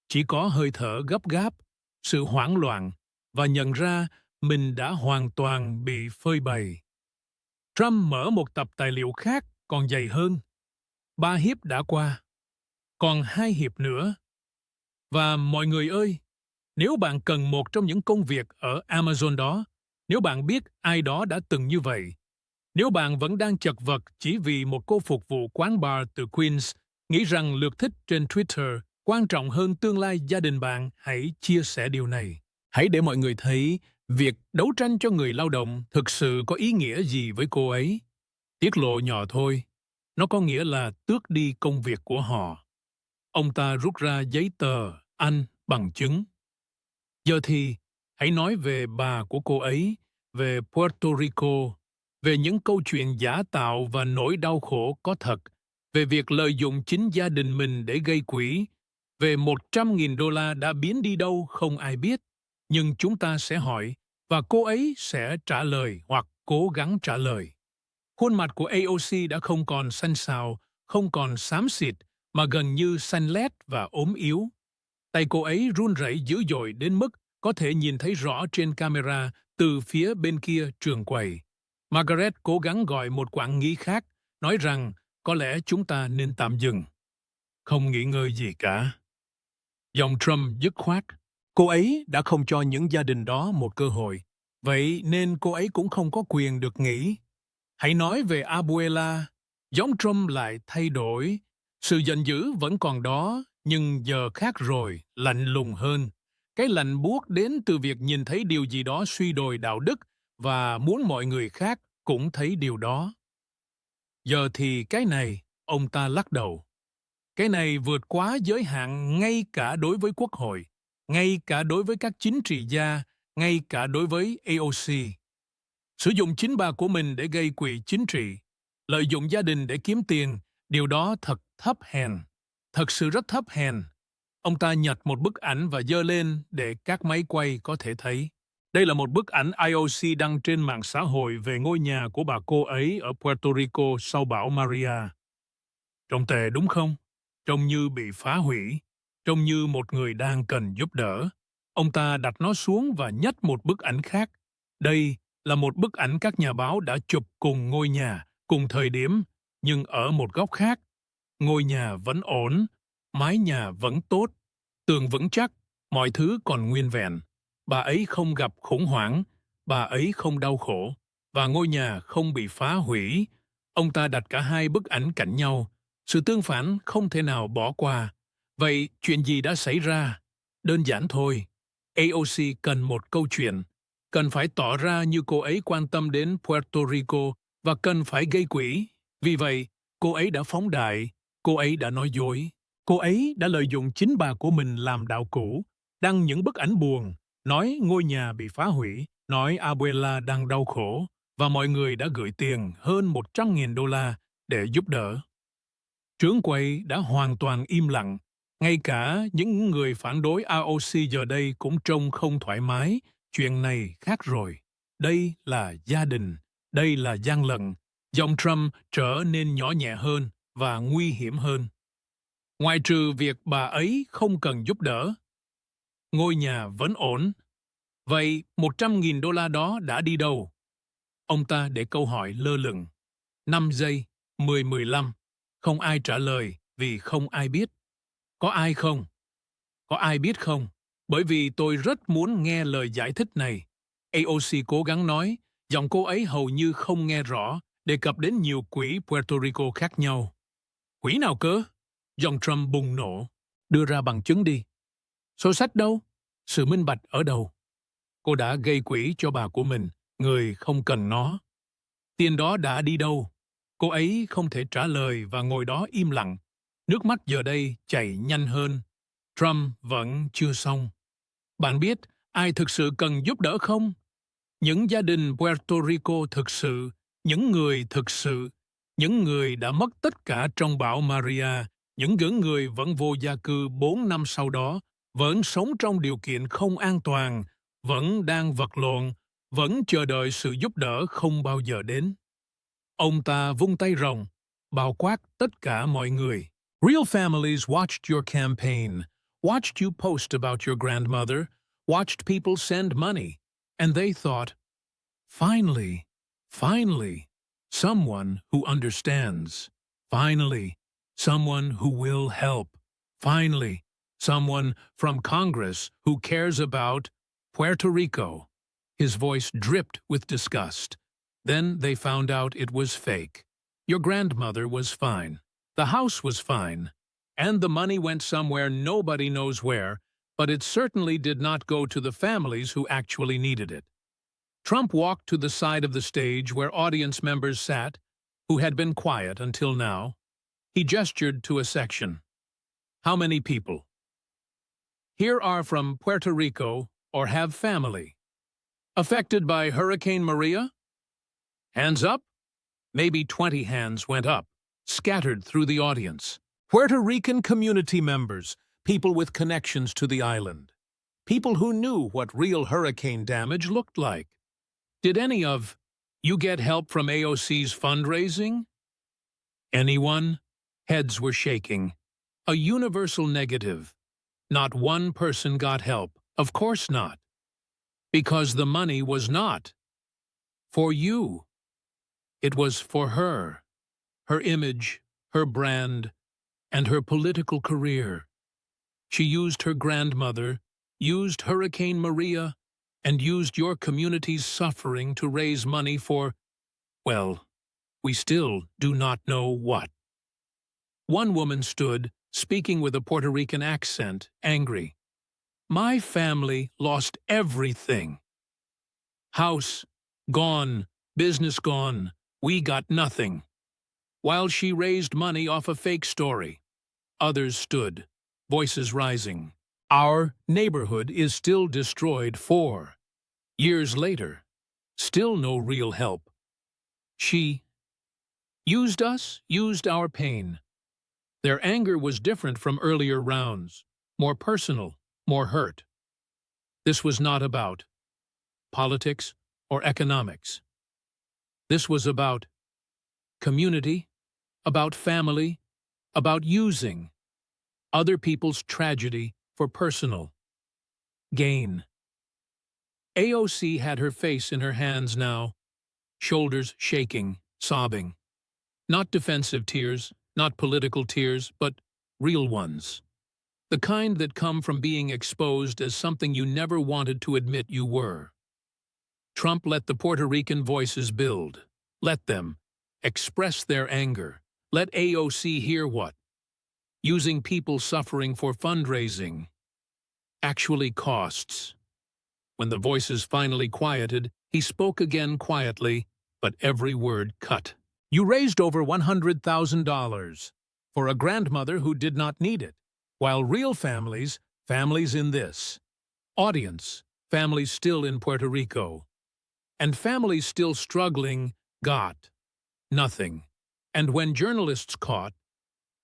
S2: Chỉ có hơi thở gấp gáp, sự hoảng loạn, và nhận ra mình đã hoàn toàn bị phơi bày. Trump mở một tập tài liệu khác còn dày hơn. 3 hiệp đã qua. Còn 2 hiệp nữa. Và mọi người ơi, nếu bạn cần một trong những công việc ở Amazon đó, nếu bạn biết ai đó đã từng như vậy, nếu bạn vẫn đang chật vật chỉ vì một cô phục vụ quán bar từ Queens, nghĩ rằng lượt thích trên Twitter quan trọng hơn tương lai gia đình bạn, hãy chia sẻ điều này. Hãy để mọi người thấy việc đấu tranh cho người lao động thực sự có ý nghĩa gì với cô ấy. Tiết lộ nhỏ thôi, nó có nghĩa là tước đi công việc của họ. Ông ta rút ra giấy tờ, bằng chứng. Giờ thì, hãy nói về bà của cô ấy, về Puerto Rico, về những câu chuyện giả tạo và nỗi đau khổ có thật, về việc lợi dụng chính gia đình mình để gây quỹ, về $100.000 đã biến đi đâu không ai biết, nhưng chúng ta sẽ hỏi, và cô ấy sẽ trả lời hoặc cố gắng trả lời. Khuôn mặt của AOC đã không còn xanh xao, không còn xám xịt, mà gần như xanh lét và ốm yếu. Tay cô ấy run rẩy dữ dội đến mức có thể nhìn thấy rõ trên camera từ phía bên kia trường quầy. Margaret cố gắng gọi một quãng nghĩ khác, nói rằng có lẽ chúng ta nên tạm dừng. Không nghỉ ngơi gì cả. Giọng Trump dứt khoát. Cô ấy đã không cho những gia đình đó một cơ hội. Vậy nên cô ấy cũng không có quyền được nghỉ. Hãy nói về Abuela. Giọng Trump lại thay đổi. Sự giận dữ vẫn còn đó, nhưng giờ khác rồi, lạnh lùng hơn. Cái lạnh buốt đến từ việc nhìn thấy điều gì đó suy đồi đạo đức và muốn mọi người khác cũng thấy điều đó. Giờ thì cái này, ông ta lắc đầu. Cái này vượt quá giới hạn ngay cả đối với Quốc hội, ngay cả đối với các chính trị gia, ngay cả đối với AOC. Sử dụng chính bà của mình để gây quỹ chính trị, lợi dụng gia đình để kiếm tiền, điều đó thật thấp hèn, thật sự rất thấp hèn. Ông ta nhặt một bức ảnh và giơ lên để các máy quay có thể thấy. Đây là một bức ảnh AOC đăng trên mạng xã hội về ngôi nhà của bà cô ấy ở Puerto Rico sau bão Maria. Trông tệ đúng không? Trông như bị phá hủy, trông như một người đang cần giúp đỡ. Ông ta đặt nó xuống và nhấc một bức ảnh khác. Đây là một bức ảnh các nhà báo đã chụp cùng ngôi nhà, cùng thời điểm, nhưng ở một góc khác. Ngôi nhà vẫn ổn, mái nhà vẫn tốt, tường vững chắc, mọi thứ còn nguyên vẹn. Bà ấy không gặp khủng hoảng, bà ấy không đau khổ, và ngôi nhà không bị phá hủy. Ông ta đặt cả hai bức ảnh cạnh nhau. Sự tương phản không thể nào bỏ qua. Vậy chuyện gì đã xảy ra? Đơn giản thôi. AOC cần một câu chuyện, cần phải tỏ ra như cô ấy quan tâm đến Puerto Rico và cần phải gây quỹ. Vì vậy, cô ấy đã phóng đại, cô ấy đã nói dối. Cô ấy đã lợi dụng chính bà của mình làm đạo cụ, đăng những bức ảnh buồn, nói ngôi nhà bị phá hủy, nói Abuela đang đau khổ, và mọi người đã gửi tiền hơn 100.000 đô la để giúp đỡ. Trưởng quầy đã hoàn toàn im lặng. Ngay cả những người phản đối AOC giờ đây cũng trông không thoải mái. Chuyện này khác rồi. Đây là gia đình. Đây là gian lận. Giọng Trump trở nên nhỏ nhẹ hơn và nguy hiểm hơn. Ngoại trừ việc bà ấy không cần giúp đỡ, ngôi nhà vẫn ổn. Vậy 100.000 đô la đó đã đi đâu? Ông ta để câu hỏi lơ lửng. 5 giây, 15. Không ai trả lời vì không ai biết. Có ai không? Có ai biết không? Bởi vì tôi rất muốn nghe lời giải thích này. AOC cố gắng nói, giọng cô ấy hầu như không nghe rõ, đề cập đến nhiều quỹ Puerto Rico khác nhau. Quỹ nào cơ? Giọng Trump bùng nổ. Đưa ra bằng chứng đi. Sổ sách đâu? Sự minh bạch ở đâu? Cô đã gây quỹ cho bà của mình, người không cần nó. Tiền đó đã đi đâu? Cô ấy không thể trả lời và ngồi đó im lặng. Nước mắt giờ đây chảy nhanh hơn. Trump vẫn chưa xong. Bạn biết ai thực sự cần giúp đỡ không? Những gia đình Puerto Rico thực sự, những người thực sự, những người đã mất tất cả trong bão Maria, những người vẫn vô gia cư 4 năm sau đó, vẫn sống trong điều kiện không an toàn, vẫn đang vật lộn, vẫn chờ đợi sự giúp đỡ không bao giờ đến. Ông ta vung tay rồng, bao quát tất cả mọi người. Real families watched your campaign, watched you post about your grandmother, watched people send money, and they thought, finally, someone who understands. Finally, someone who will help. Finally, someone from Congress who cares about Puerto Rico. His voice dripped with disgust. Then they found out it was fake. Your grandmother was fine. The house was fine. And the money went somewhere nobody knows where, but it certainly did not go to the families who actually needed it. Trump walked to the side of the stage where audience members sat, who had been quiet until now. He gestured to a section. How many people? Here are from Puerto Rico or have family. Affected by Hurricane Maria? Hands up? Maybe 20 hands went up, scattered through the audience. Puerto Rican community members, people with connections to the island. People who knew what real hurricane damage looked like. Did any of you get help from AOC's fundraising? Anyone? Heads were shaking. A universal negative. Not one person got help. Of course not. Because the money was not for you. It was for her, her image, her brand, and her political career. She used her grandmother, used Hurricane Maria, and used your community's suffering to raise money for, well, we still do not know what. One woman stood, speaking with a Puerto Rican accent, angry. My family lost everything. House, gone, business gone, we got nothing. While she raised money off a fake story, others stood, voices rising. Our neighborhood is still destroyed 4 years later. Still no real help. She used us, used our pain. Their anger was different from earlier rounds, more personal, more hurt. This was not about politics or economics. This was about community, about family, about using other people's tragedy for personal gain. AOC had her face in her hands now, shoulders shaking, sobbing. Not defensive tears, not political tears, but real ones. The kind that come from being exposed as something you never wanted to admit you were. Trump let the Puerto Rican voices build. Let them express their anger. Let AOC hear what using people suffering for fundraising actually costs. When the voices finally quieted, he spoke again quietly, but every word cut. You raised over $100,000 for a grandmother who did not need it, while real families, families in this audience, families still in Puerto Rico, and families still struggling, got nothing. And when journalists caught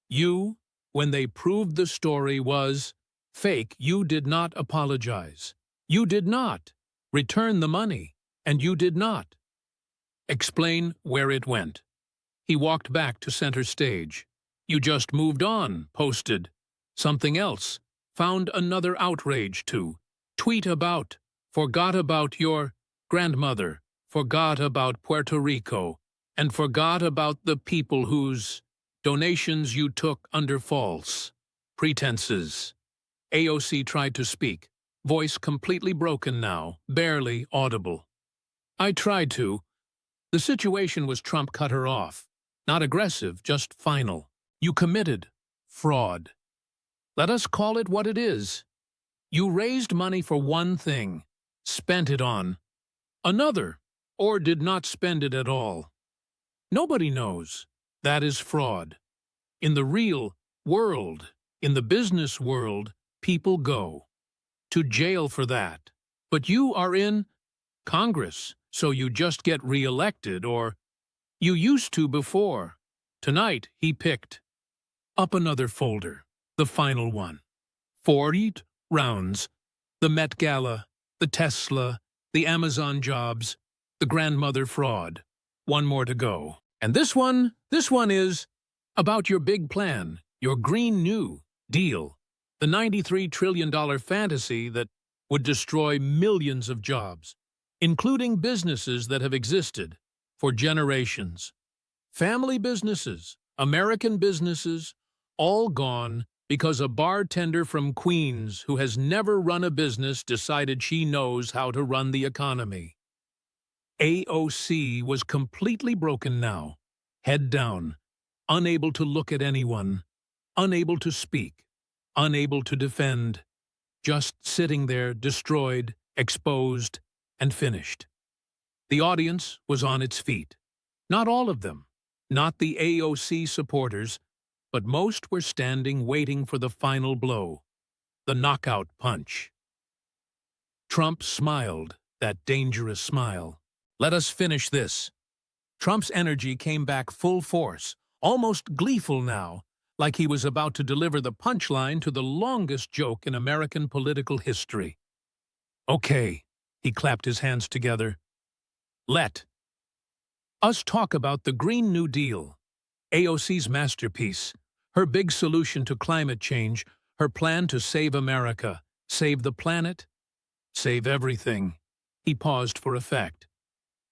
S2: you, when they proved the story was fake, you did not apologize. You did not return the money, and you did not explain where it went. He walked back to center stage. You just moved on, posted something else, found another outrage to tweet about, forgot about your grandmother, forgot about Puerto Rico, and forgot about the people whose donations you took under false pretenses. AOC tried to speak, voice completely broken now, barely audible. I tried to. The situation was Trump cut her off. Not aggressive, just final. You committed fraud. Let us call it what it is. You raised money for one thing, spent it on another, or did not spend it at all. Nobody knows. That is fraud. In the real world, in the business world, people go to jail for that. But you are in Congress, so you just get re-elected, or you used to before. Tonight, he picked up another folder, the final one. 40 rounds, the Met Gala, the Tesla, the Amazon jobs, the grandmother fraud. One more to go. And this one is about your big plan, your Green New Deal, the $93 trillion fantasy that would destroy millions of jobs, including businesses that have existed for generations. Family businesses, American businesses, all gone because a bartender from Queens who has never run a business decided she knows how to run the economy. AOC was completely broken now, head down, unable to look at anyone, unable to speak, unable to defend, just sitting there destroyed, exposed, and finished. The audience was on its feet. Not all of them, not the AOC supporters, but most were standing waiting for the final blow, the knockout punch. Trump smiled, that dangerous smile. Let us finish this. Trump's energy came back full force, almost gleeful now, like he was about to deliver the punchline to the longest joke in American political history. Okay, he clapped his hands together. Let us talk about the Green New Deal, AOC's masterpiece, her big solution to climate change, her plan to save America, save the planet, save everything. He paused for effect.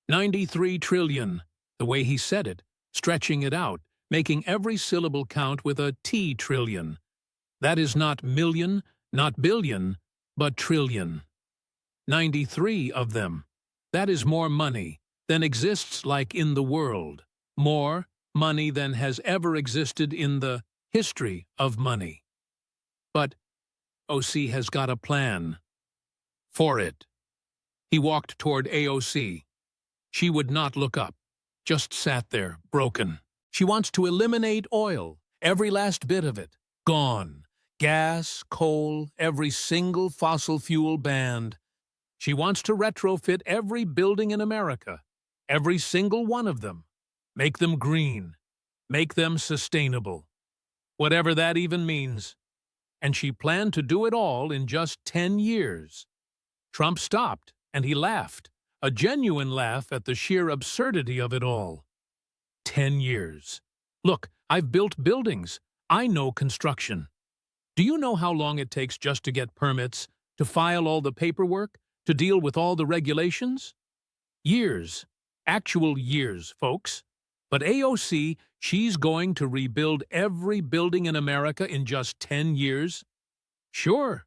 S2: 93 trillion, the way he said it, stretching it out, making every syllable count with a T trillion. That is not million, not billion, but trillion. 93 of them. That is more money than exists like in the world. More money than has ever existed in the history of money. But AOC has got a plan for it. He walked toward AOC. She would not look up, just sat there, broken. She wants to eliminate oil, every last bit of it, gone. Gas, coal, every single fossil fuel banned. She wants to retrofit every building in America, every single one of them. Make them green, make them sustainable, whatever that even means. And she planned to do it all in just 10 years. Trump stopped, and he laughed, a genuine laugh at the sheer absurdity of it all. 10 years. Look, I've built buildings. I know construction. Do you know how long it takes just to get permits, to file all the paperwork, to deal with all the regulations? Years. Actual years, folks. But AOC, she's going to rebuild every building in America in just 10 years? Sure.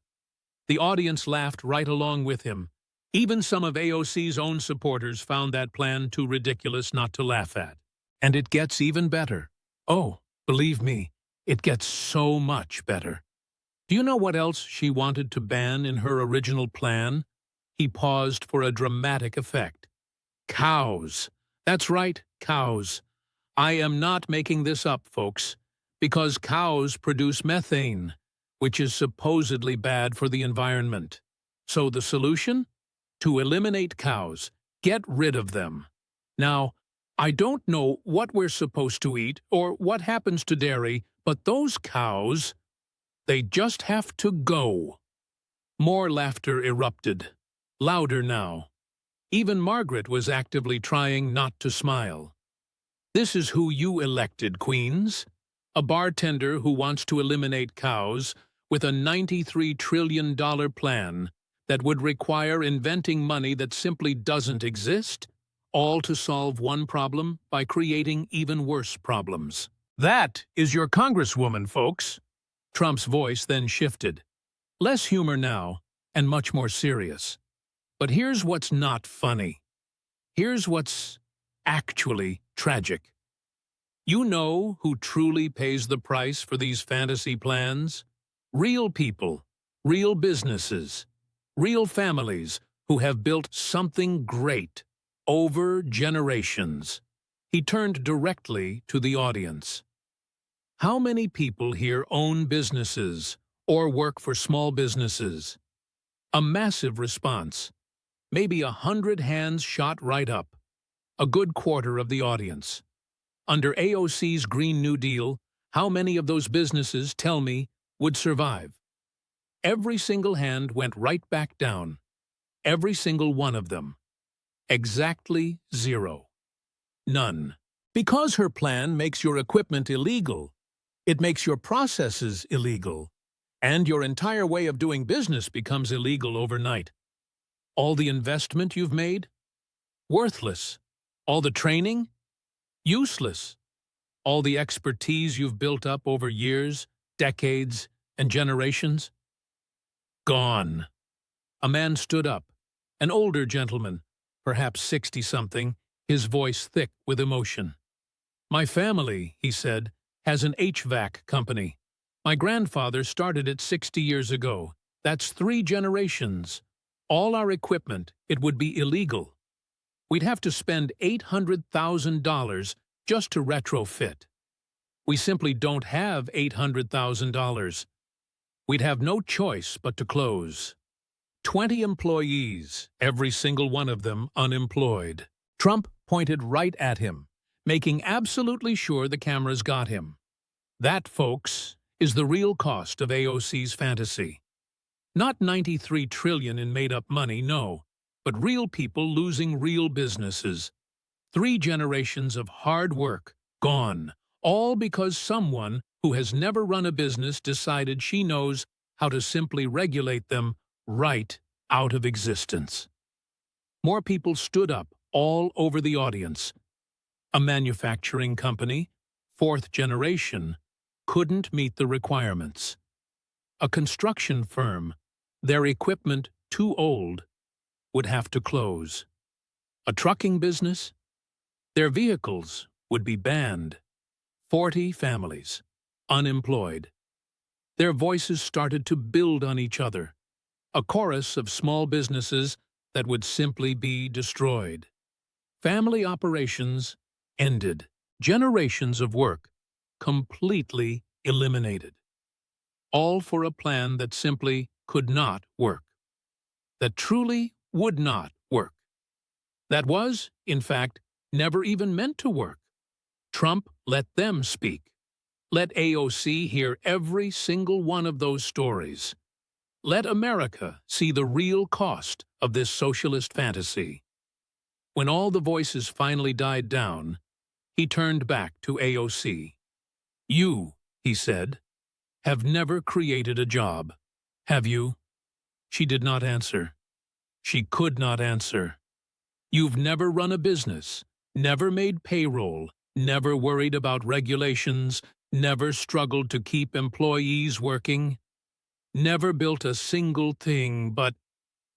S2: The audience laughed right along with him. Even some of AOC's own supporters found that plan too ridiculous not to laugh at. And it gets even better. Oh, believe me, it gets so much better. Do you know what else she wanted to ban in her original plan? He paused for a dramatic effect. Cows. That's right, cows. I am not making this up, folks, because cows produce methane, which is supposedly bad for the environment. So the solution? To eliminate cows. Get rid of them. Now, I don't know what we're supposed to eat or what happens to dairy, but those cows, they just have to go. More laughter erupted. Louder now. Even Margaret was actively trying not to smile. This is who you elected, Queens. A bartender who wants to eliminate cows with a $93 trillion plan that would require inventing money that simply doesn't exist, all to solve one problem by creating even worse problems. That is your congresswoman, folks. Trump's voice then shifted. Less humor now, and much more serious. But here's what's not funny. Here's what's actually tragic. You know who truly pays the price for these fantasy plans? Real people, real businesses, real families who have built something great over generations. He turned directly to the audience. How many people here own businesses or work for small businesses? A massive response. Maybe 100 hands shot right up. A good quarter of the audience. Under AOC's Green New Deal, how many of those businesses, tell me, would survive? Every single hand went right back down. Every single one of them. Exactly zero. None. Because her plan makes your equipment illegal, it makes your processes illegal, and your entire way of doing business becomes illegal overnight. All the investment you've made? Worthless. All the training? Useless. All the expertise you've built up over years, decades, and generations? Gone. A man stood up, an older gentleman, perhaps 60-something, his voice thick with emotion. My family, he said, has an HVAC company. My grandfather started it 60 years ago. That's 3 generations. All our equipment, it would be illegal. We'd have to spend $800,000 just to retrofit. We simply don't have $800,000. We'd have no choice but to close. 20 employees, every single one of them unemployed. Trump pointed right at him, making absolutely sure the cameras got him. That, folks, is the real cost of AOC's fantasy. Not $93 trillion in made-up money, no, but real people losing real businesses. 3 generations of hard work, gone, all because someone who has never run a business decided she knows how to simply regulate them right out of existence. More people stood up all over the audience. A manufacturing company, 4th generation, couldn't meet the requirements. A construction firm, their equipment too old, would have to close. A trucking business, their vehicles would be banned. 40 families, unemployed. Their voices started to build on each other. A chorus of small businesses that would simply be destroyed. Family operations ended. Generations of work completely eliminated. All for a plan that simply could not work. That truly would not work. That was, in fact, never even meant to work. Trump let them speak. Let AOC hear every single one of those stories. Let America see the real cost of this socialist fantasy. When all the voices finally died down, he turned back to AOC. You, he said, have never created a job, have you? She did not answer. She could not answer. You've never run a business, never made payroll, never worried about regulations, never struggled to keep employees working, never built a single thing, but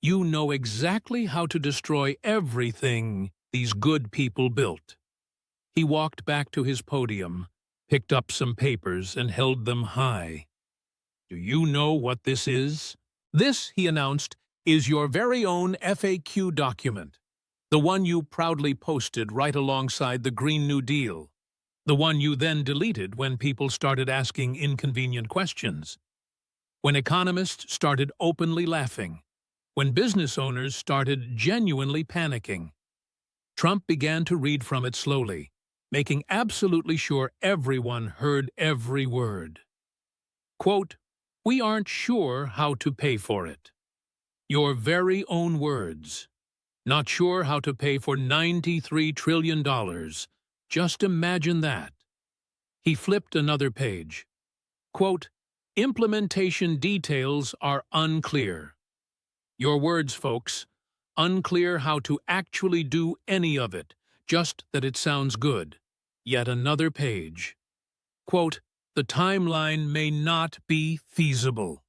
S2: you know exactly how to destroy everything these good people built. He walked back to his podium, picked up some papers, and held them high. Do you know what this is? This, he announced, is your very own FAQ document. The one you proudly posted right alongside the Green New Deal. The one you then deleted when people started asking inconvenient questions. When economists started openly laughing. When business owners started genuinely panicking. Trump began to read from it slowly, making absolutely sure everyone heard every word. Quote, "We aren't sure how to pay for it." Your very own words. Not sure how to pay for $93 trillion. Just imagine that. He flipped another page. Quote, "Implementation details are unclear." Your words, folks. Unclear how to actually do any of it, just that it sounds good. Yet another page. Quote, "The timeline may not be feasible."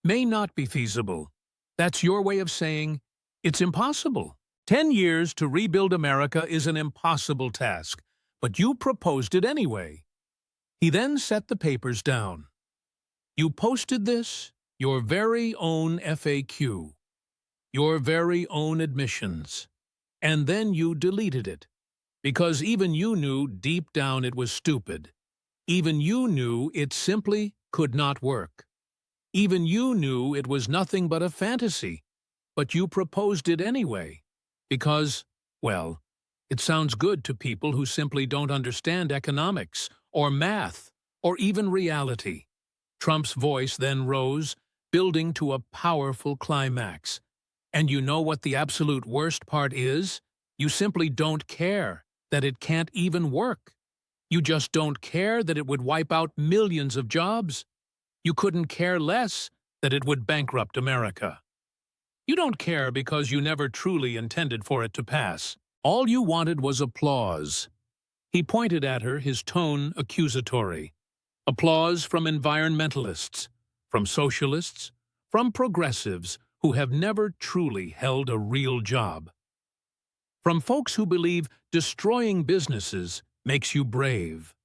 S2: May not be feasible. That's your way of saying it's impossible. 10 years to rebuild America is an impossible task, but you proposed it anyway. He then set the papers down. You posted this, your very own FAQ, your very own admissions, and then you deleted it, because even you knew deep down it was stupid. Even you knew it simply could not work. Even you knew it was nothing but a fantasy, but you proposed it anyway, because, well, it sounds good to people who simply don't understand economics, or math, or even reality. Trump's voice then rose, building to a powerful climax. And you know what the absolute worst part is? You simply don't care that it can't even work. You just don't care that it would wipe out millions of jobs. You couldn't care less that it would bankrupt America. You don't care because you never truly intended for it to pass. All you wanted was applause. He pointed at her, his tone accusatory. Applause from environmentalists, from socialists, from progressives who have never truly held a real job. From folks who believe destroying businesses makes you brave.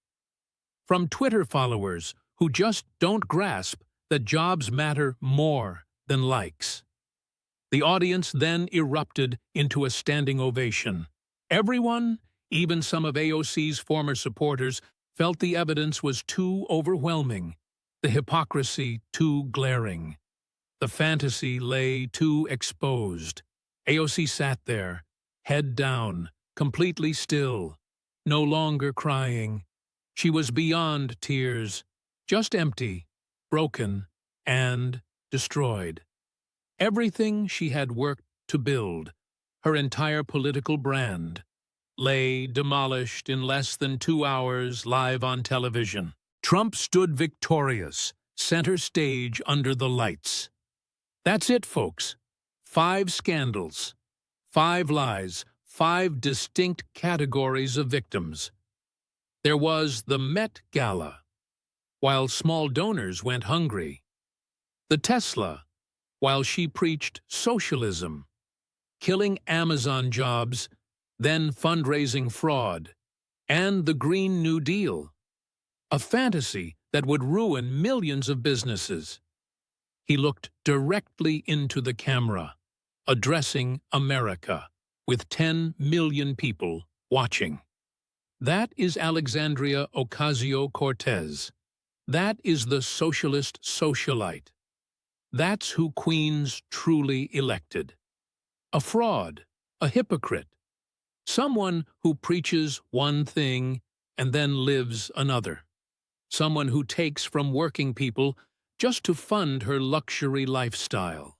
S2: From Twitter followers who just don't grasp that jobs matter more than likes. The audience then erupted into a standing ovation. Everyone, even some of AOC's former supporters, felt the evidence was too overwhelming, the hypocrisy too glaring. The fantasy lay too exposed. AOC sat there, head down, completely still, no longer crying. She was beyond tears, just empty, broken, and destroyed. Everything she had worked to build, her entire political brand, lay demolished in less than 2 hours live on television. Trump stood victorious, center stage under the lights. That's it, folks. 5 scandals, 5 lies, 5 distinct categories of victims. There was the Met Gala, while small donors went hungry. The Tesla, while she preached socialism, killing Amazon jobs, then fundraising fraud, and the Green New Deal, a fantasy that would ruin millions of businesses. He looked directly into the camera, addressing America, with 10 million people watching. That is Alexandria Ocasio-Cortez. That is the socialist socialite. That's who Queens truly elected. A fraud, a hypocrite, someone who preaches one thing and then lives another. Someone who takes from working people just to fund her luxury lifestyle.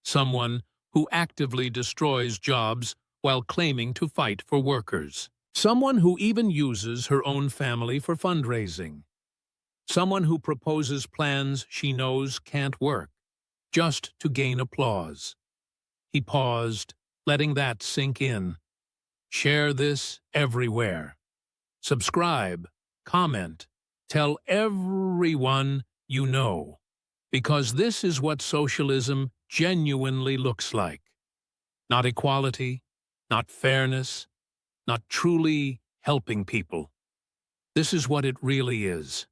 S2: Someone who actively destroys jobs while claiming to fight for workers. Someone who even uses her own family for fundraising. Someone who proposes plans she knows can't work, just to gain applause. He paused, letting that sink in. Share this everywhere. Subscribe, comment, tell everyone you know, because this is what socialism genuinely looks like. Not equality, not fairness, not truly helping people. This is what it really is.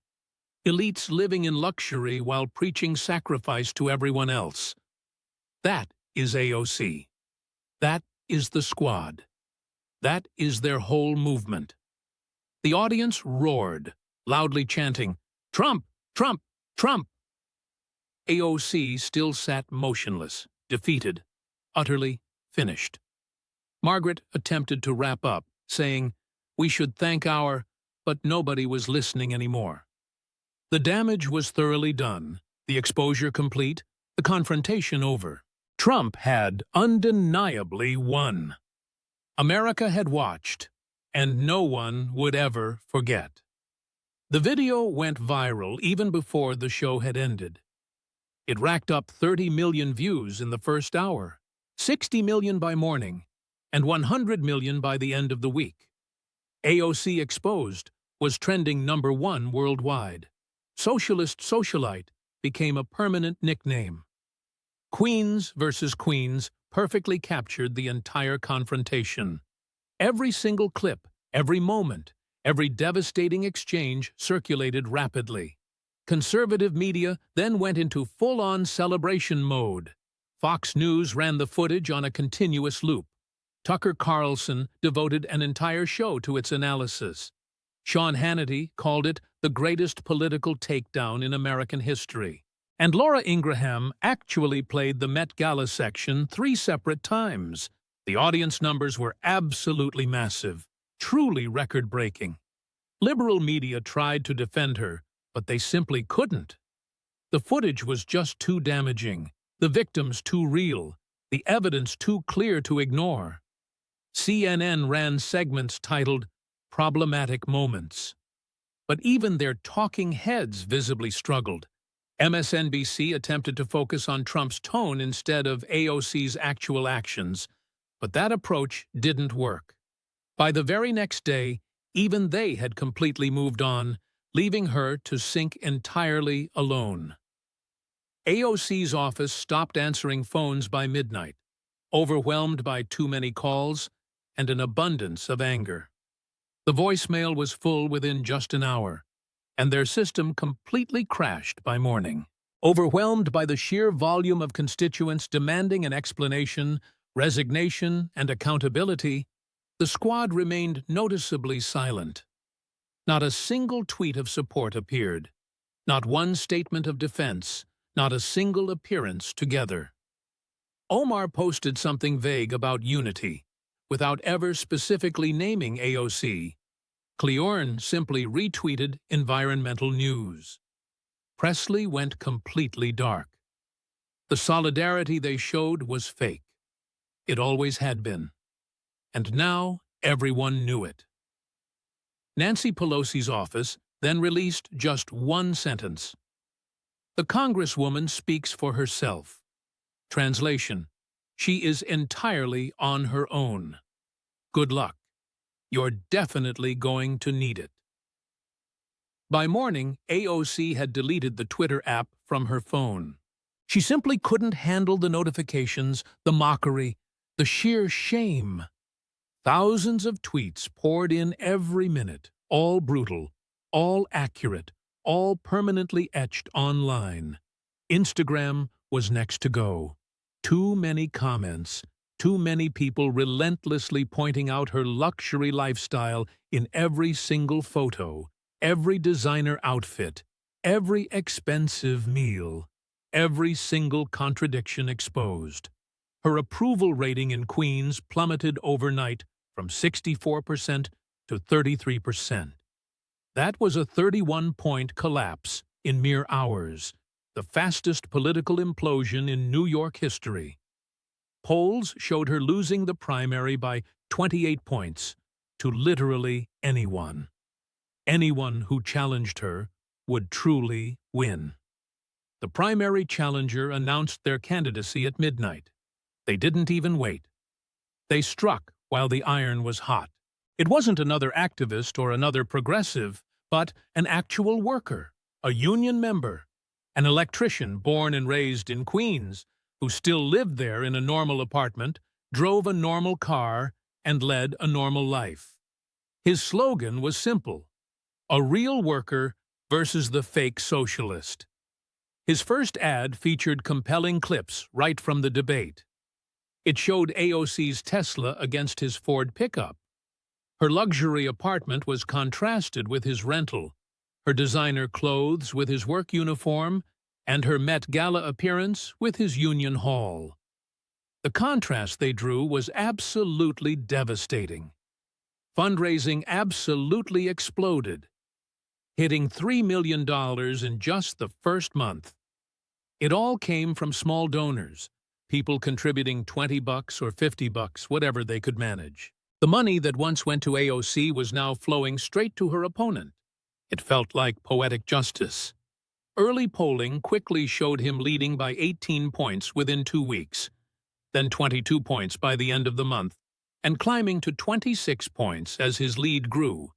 S2: Elites living in luxury while preaching sacrifice to everyone else. That is AOC. That is the squad. That is their whole movement. The audience roared, loudly chanting, "Trump! Trump! Trump!" AOC still sat motionless, defeated, utterly finished. Margaret attempted to wrap up, saying, "We should thank our—" but nobody was listening anymore. The damage was thoroughly done, the exposure complete, the confrontation over. Trump had undeniably won. America had watched, and no one would ever forget. The video went viral even before the show had ended. It racked up 30 million views in the first hour, 60 million by morning, and 100 million by the end of the week. AOC Exposed was trending #1 worldwide. Socialist Socialite became a permanent nickname. Queens versus Queens perfectly captured the entire confrontation. Every single clip, every moment, every devastating exchange circulated rapidly. Conservative media then went into full-on celebration mode. Fox News ran the footage on a continuous loop. Tucker Carlson devoted an entire show to its analysis. Sean Hannity called it the greatest political takedown in American history. And Laura Ingraham actually played the Met Gala section 3 separate times. The audience numbers were absolutely massive, truly record-breaking. Liberal media tried to defend her, but they simply couldn't. The footage was just too damaging, the victims too real, the evidence too clear to ignore. CNN ran segments titled "Problematic Moments." But even their talking heads visibly struggled. MSNBC attempted to focus on Trump's tone instead of AOC's actual actions, but that approach didn't work. By the very next day, even they had completely moved on, leaving her to sink entirely alone. AOC's office stopped answering phones by midnight, overwhelmed by too many calls and an abundance of anger. The voicemail was full within just an hour, and their system completely crashed by morning. Overwhelmed by the sheer volume of constituents demanding an explanation, resignation, and accountability, the squad remained noticeably silent. Not a single tweet of support appeared, not one statement of defense, not a single appearance together. Omar posted something vague about unity, without ever specifically naming AOC. Cleorn simply retweeted environmental news. Presley went completely dark. The solidarity they showed was fake. It always had been. And now everyone knew it. Nancy Pelosi's office then released just one sentence. The Congresswoman speaks for herself. Translation: she is entirely on her own. Good luck. You're definitely going to need it. By morning, AOC had deleted the Twitter app from her phone. She simply couldn't handle the notifications, the mockery, the sheer shame. Thousands of tweets poured in every minute, all brutal, all accurate, all permanently etched online. Instagram was next to go. Too many comments, too many people relentlessly pointing out her luxury lifestyle in every single photo, every designer outfit, every expensive meal, every single contradiction exposed. Her approval rating in Queens plummeted overnight from 64% to 33%. That was a 31-point collapse in mere hours, the fastest political implosion in New York history. Polls showed her losing the primary by 28 points to literally anyone. Anyone who challenged her would truly win. The primary challenger announced their candidacy at midnight. They didn't even wait. They struck while the iron was hot. It wasn't another activist or another progressive, but an actual worker, a union member, an electrician born and raised in Queens, who still lived there in a normal apartment, drove a normal car, and led a normal life. His slogan was simple: a real worker versus the fake socialist. His first ad featured compelling clips right from the debate. It showed AOC's Tesla against his Ford pickup. Her luxury apartment was contrasted with his rental, her designer clothes with his work uniform, and her Met Gala appearance with his union hall. The contrast they drew was absolutely devastating. Fundraising absolutely exploded, hitting $3 million in just the first month. It all came from small donors, people contributing $20 or $50, whatever they could manage. The money that once went to AOC was now flowing straight to her opponent. It felt like poetic justice. Early polling quickly showed him leading by 18 points within 2 weeks, then 22 points by the end of the month, and climbing to 26 points as his lead grew,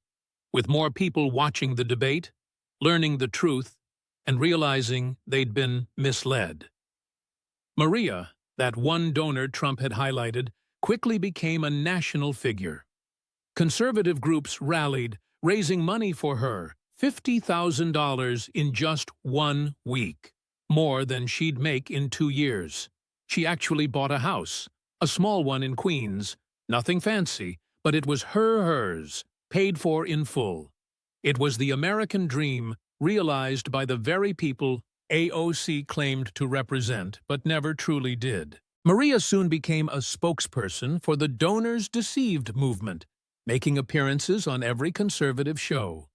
S2: with more people watching the debate, learning the truth, and realizing they'd been misled. Maria, that one donor Trump had highlighted, quickly became a national figure. Conservative groups rallied, raising money for her, $50,000 in just 1 week, more than she'd make in 2 years. She actually bought a house, a small one in Queens, nothing fancy, but it was hers, paid for in full. It was the American dream realized by the very people AOC claimed to represent, but never truly did. Maria soon became a spokesperson for the Donors Deceived movement, making appearances on every conservative show,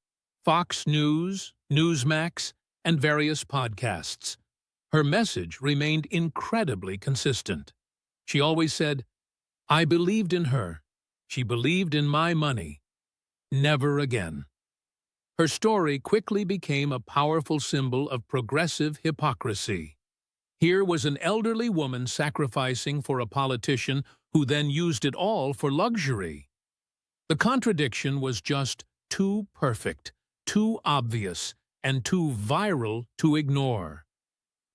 S2: Fox News, Newsmax, and various podcasts. Her message remained incredibly consistent. She always said, "I believed in her. She believed in my money. Never again." Her story quickly became a powerful symbol of progressive hypocrisy. Here was an elderly woman sacrificing for a politician who then used it all for luxury. The contradiction was just too perfect, too obvious, and too viral to ignore.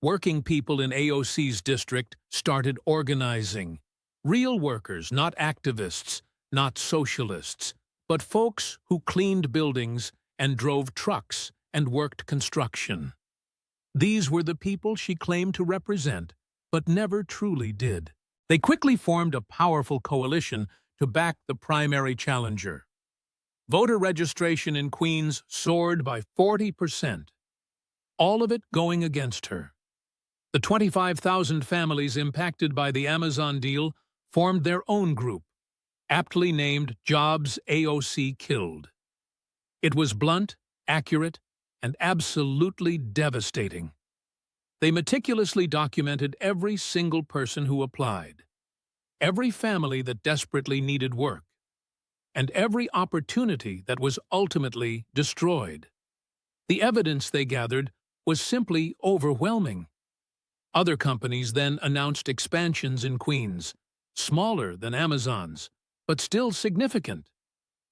S2: Working people in AOC's district started organizing. Real workers, not activists, not socialists, but folks who cleaned buildings and drove trucks and worked construction. These were the people she claimed to represent, but never truly did. They quickly formed a powerful coalition to back the primary challenger. Voter registration in Queens soared by 40%, all of it going against her. The 25,000 families impacted by the Amazon deal formed their own group, aptly named Jobs AOC Killed. It was blunt, accurate, and absolutely devastating. They meticulously documented every single person who applied, every family that desperately needed work, and every opportunity that was ultimately destroyed. The evidence they gathered was simply overwhelming. Other companies then announced expansions in Queens, smaller than Amazon's, but still significant.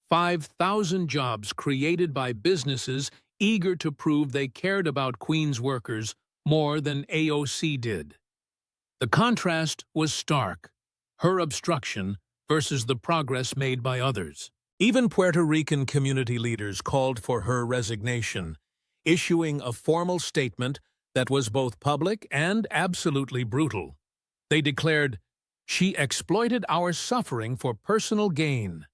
S2: 5,000 jobs created by businesses eager to prove they cared about Queens workers more than AOC did. The contrast was stark, her obstruction versus the progress made by others. Even Puerto Rican community leaders called for her resignation, issuing a formal statement that was both public and absolutely brutal. They declared, "She exploited our suffering for personal gain.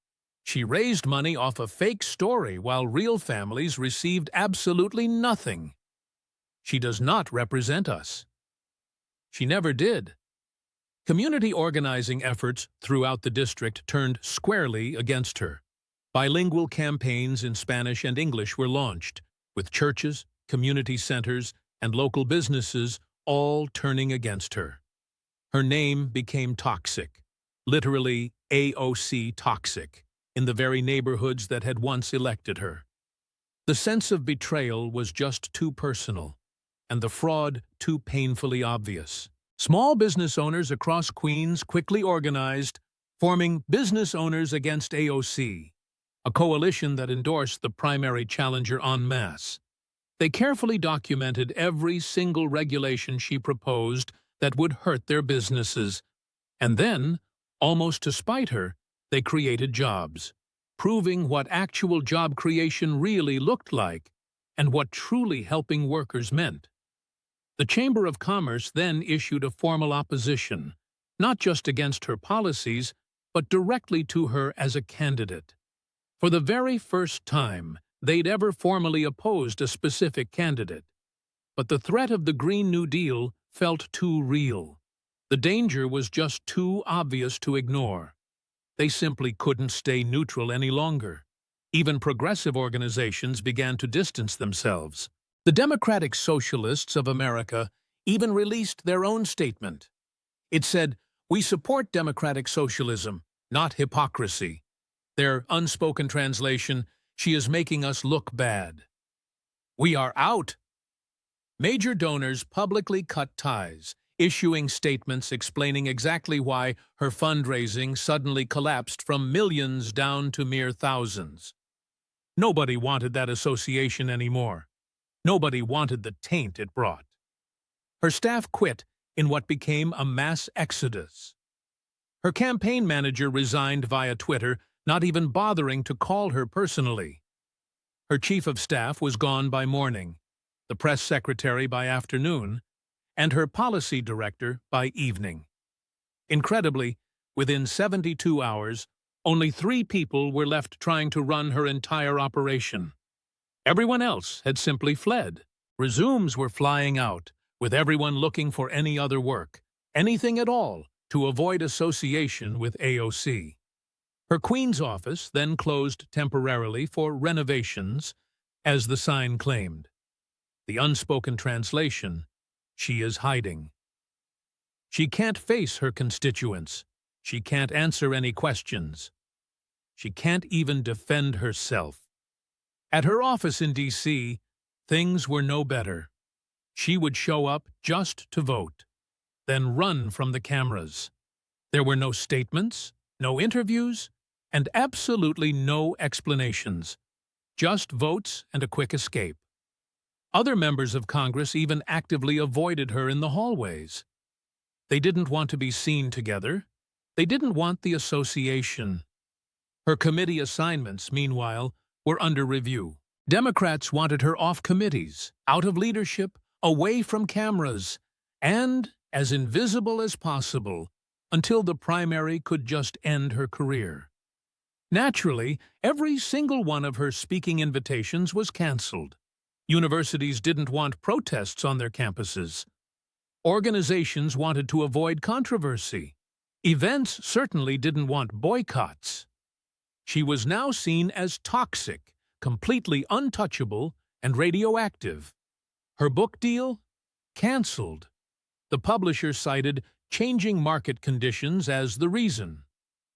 S2: She raised money off a fake story while real families received absolutely nothing. She does not represent us." She never did. Community organizing efforts throughout the district turned squarely against her. Bilingual campaigns in Spanish and English were launched, with churches, community centers, and local businesses all turning against her. Her name became toxic, literally AOC toxic, in the very neighborhoods that had once elected her. The sense of betrayal was just too personal, and the fraud too painfully obvious. Small business owners across Queens quickly organized, forming Business Owners Against AOC, a coalition that endorsed the primary challenger en masse. They carefully documented every single regulation she proposed that would hurt their businesses, and then, almost to spite her, they created jobs, proving what actual job creation really looked like and what truly helping workers meant. The Chamber of Commerce then issued a formal opposition, not just against her policies, but directly to her as a candidate. For the very first time, they'd ever formally opposed a specific candidate. But the threat of the Green New Deal felt too real. The danger was just too obvious to ignore. They simply couldn't stay neutral any longer. Even progressive organizations began to distance themselves. The Democratic Socialists of America even released their own statement. It said, "We support democratic socialism, not hypocrisy." Their unspoken translation, "She is making us look bad." We are out. Major donors publicly cut ties, issuing statements explaining exactly why her fundraising suddenly collapsed from millions down to mere thousands. Nobody wanted that association anymore. Nobody wanted the taint it brought. Her staff quit in what became a mass exodus. Her campaign manager resigned via Twitter, not even bothering to call her personally. Her chief of staff was gone by morning, the press secretary by afternoon, and her policy director by evening. Incredibly, within 72 hours, only 3 people were left trying to run her entire operation. Everyone else had simply fled. Resumes were flying out, with everyone looking for any other work, anything at all, to avoid association with AOC. Her Queen's office then closed temporarily for renovations, as the sign claimed. The unspoken translation, "She is hiding." She can't face her constituents. She can't answer any questions. She can't even defend herself. At her office in D.C., things were no better. She would show up just to vote, then run from the cameras. There were no statements, no interviews, and absolutely no explanations. Just votes and a quick escape. Other members of Congress even actively avoided her in the hallways. They didn't want to be seen together. They didn't want the association. Her committee assignments, meanwhile, were under review. Democrats wanted her off committees, out of leadership, away from cameras, and as invisible as possible, until the primary could just end her career. Naturally, every single one of her speaking invitations was canceled. Universities didn't want protests on their campuses. Organizations wanted to avoid controversy. Events certainly didn't want boycotts. She was now seen as toxic, completely untouchable, and radioactive. Her book deal? Canceled. The publisher cited changing market conditions as the reason.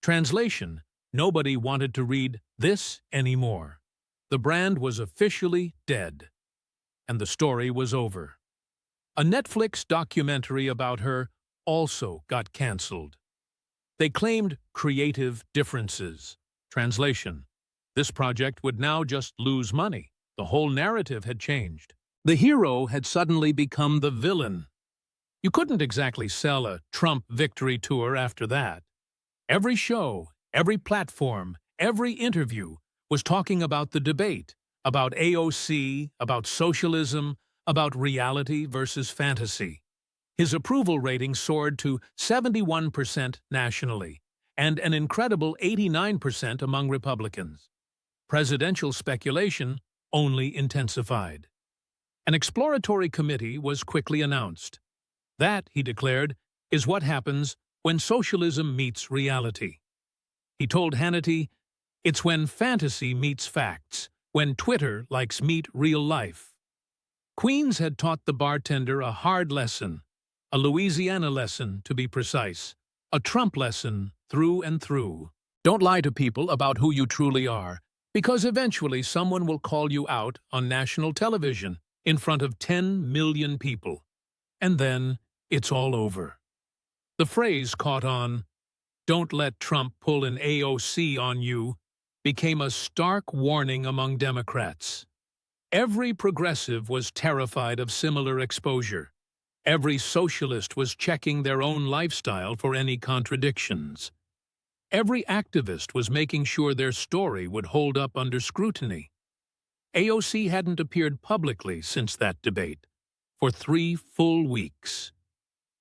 S2: Translation: nobody wanted to read this anymore. The brand was officially dead. And the story was over. A Netflix documentary about her also got canceled. They claimed creative differences. Translation: this project would now just lose money. The whole narrative had changed. The hero had suddenly become the villain. You couldn't exactly sell a Trump victory tour after that. Every show, every platform, every interview was talking about the debate, about AOC, about socialism, about reality versus fantasy. His approval rating soared to 71% nationally, and an incredible 89% among Republicans. Presidential speculation only intensified. An exploratory committee was quickly announced. That, he declared, is what happens when socialism meets reality. He told Hannity, "It's when fantasy meets facts, when Twitter likes meet real life." Queens had taught the bartender a hard lesson, a Louisiana lesson, to be precise, a Trump lesson through and through. Don't lie to people about who you truly are, because eventually someone will call you out on national television in front of 10 million people. And then it's all over. The phrase caught on, "Don't let Trump pull an AOC on you," became a stark warning among Democrats. Every progressive was terrified of similar exposure. Every socialist was checking their own lifestyle for any contradictions. Every activist was making sure their story would hold up under scrutiny. AOC hadn't appeared publicly since that debate, for 3 full weeks.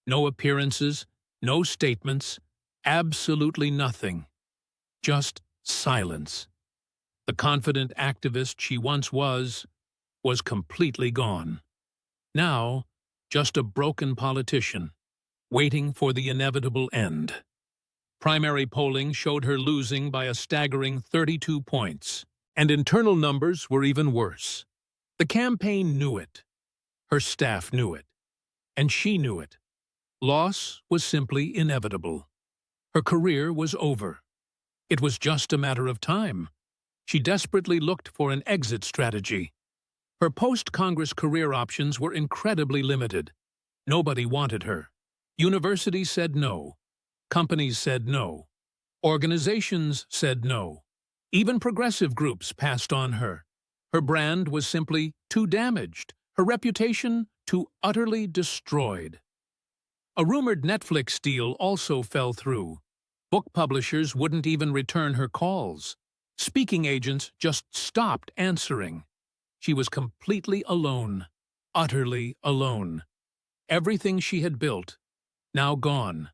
S2: No appearances, No statements, absolutely nothing. Just silence. The confident activist she once was completely gone. Now, just a broken politician, waiting for the inevitable end. Primary polling showed her losing by a staggering 32 points, and internal numbers were even worse. The campaign knew it. Her staff knew it. And she knew it. Loss was simply inevitable. Her career was over. It was just a matter of time. She desperately looked for an exit strategy. Her post-Congress career options were incredibly limited. Nobody wanted her. Universities said no. Companies said no. Organizations said no. Even progressive groups passed on her. Her brand was simply too damaged. Her reputation too utterly destroyed. A rumored Netflix deal also fell through. Book publishers wouldn't even return her calls. Speaking agents just stopped answering. She was completely alone, utterly alone. Everything she had built, now gone.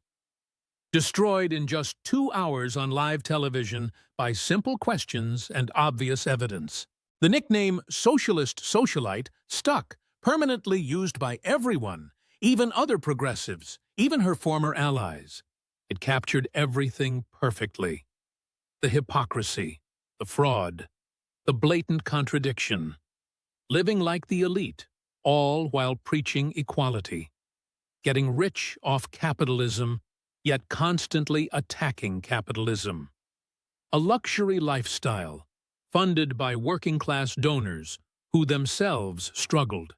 S2: Destroyed in just 2 hours on live television by simple questions and obvious evidence. The nickname Socialist Socialite stuck, permanently used by everyone, even other progressives, even her former allies. It captured everything perfectly. The hypocrisy, the fraud, the blatant contradiction. Living like the elite, all while preaching equality. Getting rich off capitalism, yet constantly attacking capitalism. A luxury lifestyle, funded by working-class donors who themselves struggled.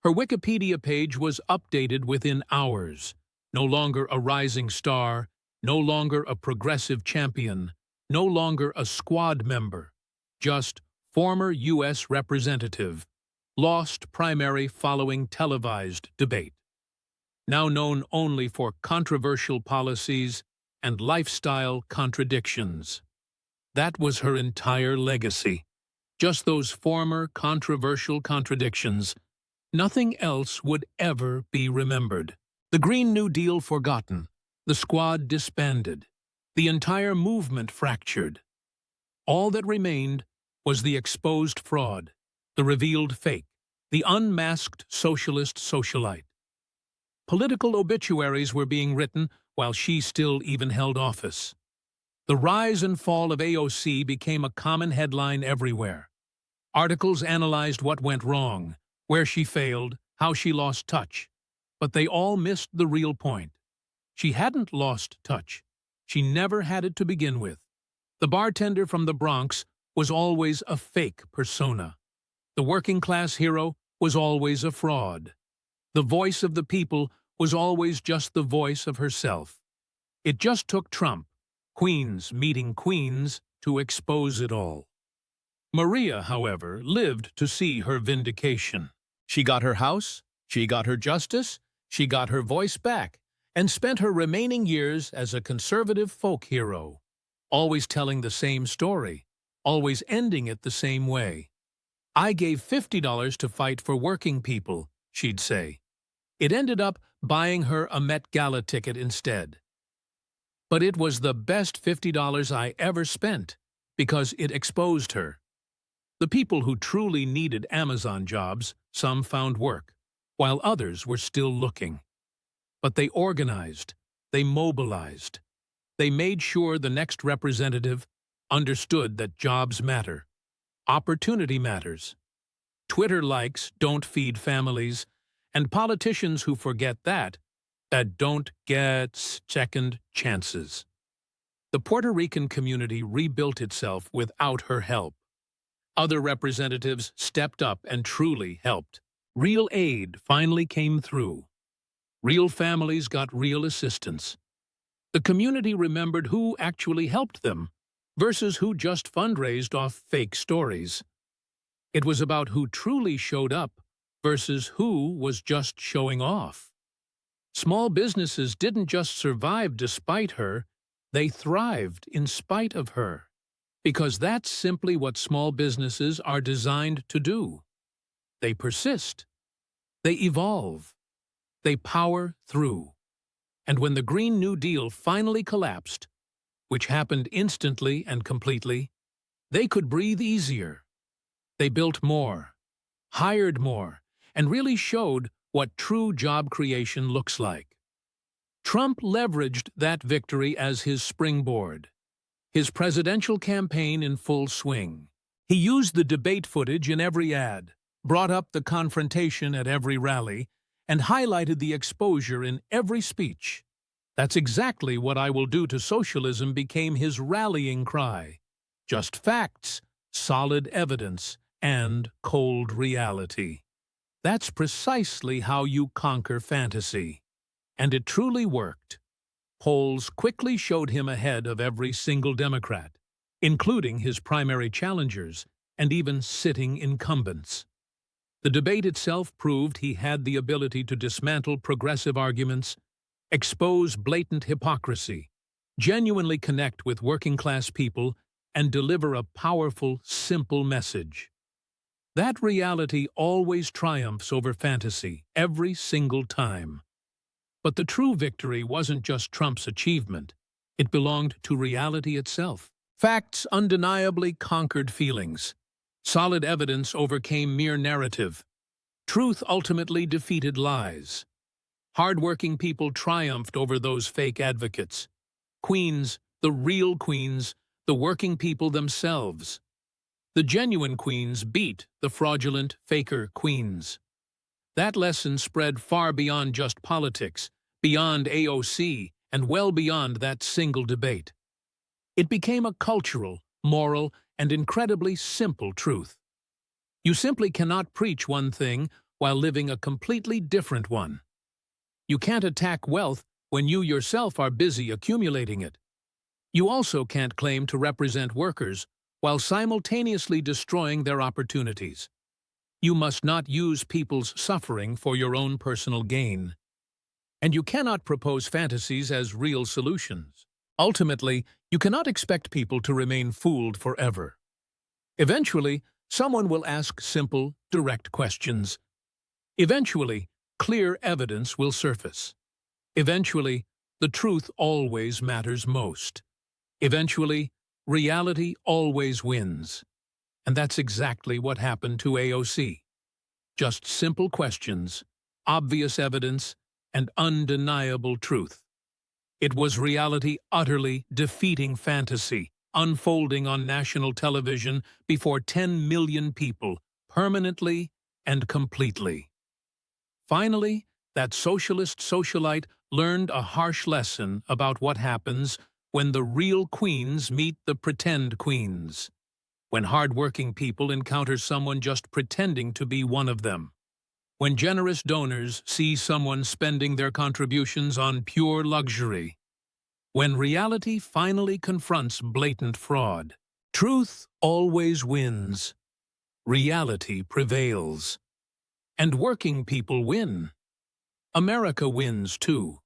S2: Her Wikipedia page was updated within hours. No longer a rising star, no longer a progressive champion, no longer a squad member, just former U.S. representative, lost primary following televised debate. Now known only for controversial policies and lifestyle contradictions. That was her entire legacy. Just those former controversial contradictions. Nothing else would ever be remembered. The Green New Deal forgotten. The squad disbanded. The entire movement fractured. All that remained was the exposed fraud, the revealed fake, the unmasked socialist socialite. Political obituaries were being written while she still even held office. The rise and fall of AOC became a common headline everywhere. Articles analyzed what went wrong, where she failed, how she lost touch. But they all missed the real point. She hadn't lost touch. She never had it to begin with. The bartender from the Bronx was always a fake persona. The working-class hero was always a fraud. The voice of the people was always just the voice of herself. It just took Trump, queens meeting queens, to expose it all. Maria, however, lived to see her vindication. She got her house, she got her justice, she got her voice back, and spent her remaining years as a conservative folk hero, always telling the same story, always ending it the same way. "I gave $50 to fight for working people," she'd say. It ended up buying her a Met Gala ticket instead. But it was the best $50 I ever spent, because it exposed her. The people who truly needed Amazon jobs, some found work, while others were still looking. But they organized, they mobilized. They made sure the next representative understood that jobs matter. Opportunity matters. Twitter likes don't feed families, and politicians who forget that don't get second chances. The Puerto Rican community rebuilt itself without her help. Other representatives stepped up and truly helped. Real aid finally came through. Real families got real assistance. The community remembered who actually helped them versus who just fundraised off fake stories. It was about who truly showed up versus who was just showing off. Small businesses didn't just survive despite her, they thrived in spite of her. Because that's simply what small businesses are designed to do. They persist. They evolve. They power through. And when the Green New Deal finally collapsed, which happened instantly and completely, they could breathe easier. They built more, hired more, and really showed what true job creation looks like. Trump leveraged that victory as his springboard, his presidential campaign in full swing. He used the debate footage in every ad, brought up the confrontation at every rally, and highlighted the exposure in every speech. That's exactly what I will do to socialism became his rallying cry. Just facts, solid evidence, and cold reality. That's precisely how you conquer fantasy. And it truly worked. Polls quickly showed him ahead of every single Democrat, including his primary challengers and even sitting incumbents. The debate itself proved he had the ability to dismantle progressive arguments, expose blatant hypocrisy, genuinely connect with working-class people, and deliver a powerful, simple message. That reality always triumphs over fantasy, every single time. But the true victory wasn't just Trump's achievement. It belonged to reality itself. Facts undeniably conquered feelings. Solid evidence overcame mere narrative. Truth ultimately defeated lies. Hard-working people triumphed over those fake advocates. Queens, the real queens, the working people themselves. The genuine queens beat the fraudulent, faker queens. That lesson spread far beyond just politics, beyond AOC, and well beyond that single debate. It became a cultural, moral, and incredibly simple truth. You simply cannot preach one thing while living a completely different one. You can't attack wealth when you yourself are busy accumulating it. You also can't claim to represent workers while simultaneously destroying their opportunities. You must not use people's suffering for your own personal gain. And you cannot propose fantasies as real solutions. Ultimately, you cannot expect people to remain fooled forever. Eventually, someone will ask simple, direct questions. Eventually, clear evidence will surface. Eventually, the truth always matters most. Eventually, reality always wins. And that's exactly what happened to AOC. Just simple questions, obvious evidence, and undeniable truth. It was reality utterly defeating fantasy, unfolding on national television before 10 million people, permanently and completely. Finally, that socialist socialite learned a harsh lesson about what happens when the real queens meet the pretend queens. When hard-working people encounter someone just pretending to be one of them. When generous donors see someone spending their contributions on pure luxury. When reality finally confronts blatant fraud. Truth always wins. Reality prevails. And working people win. America wins too.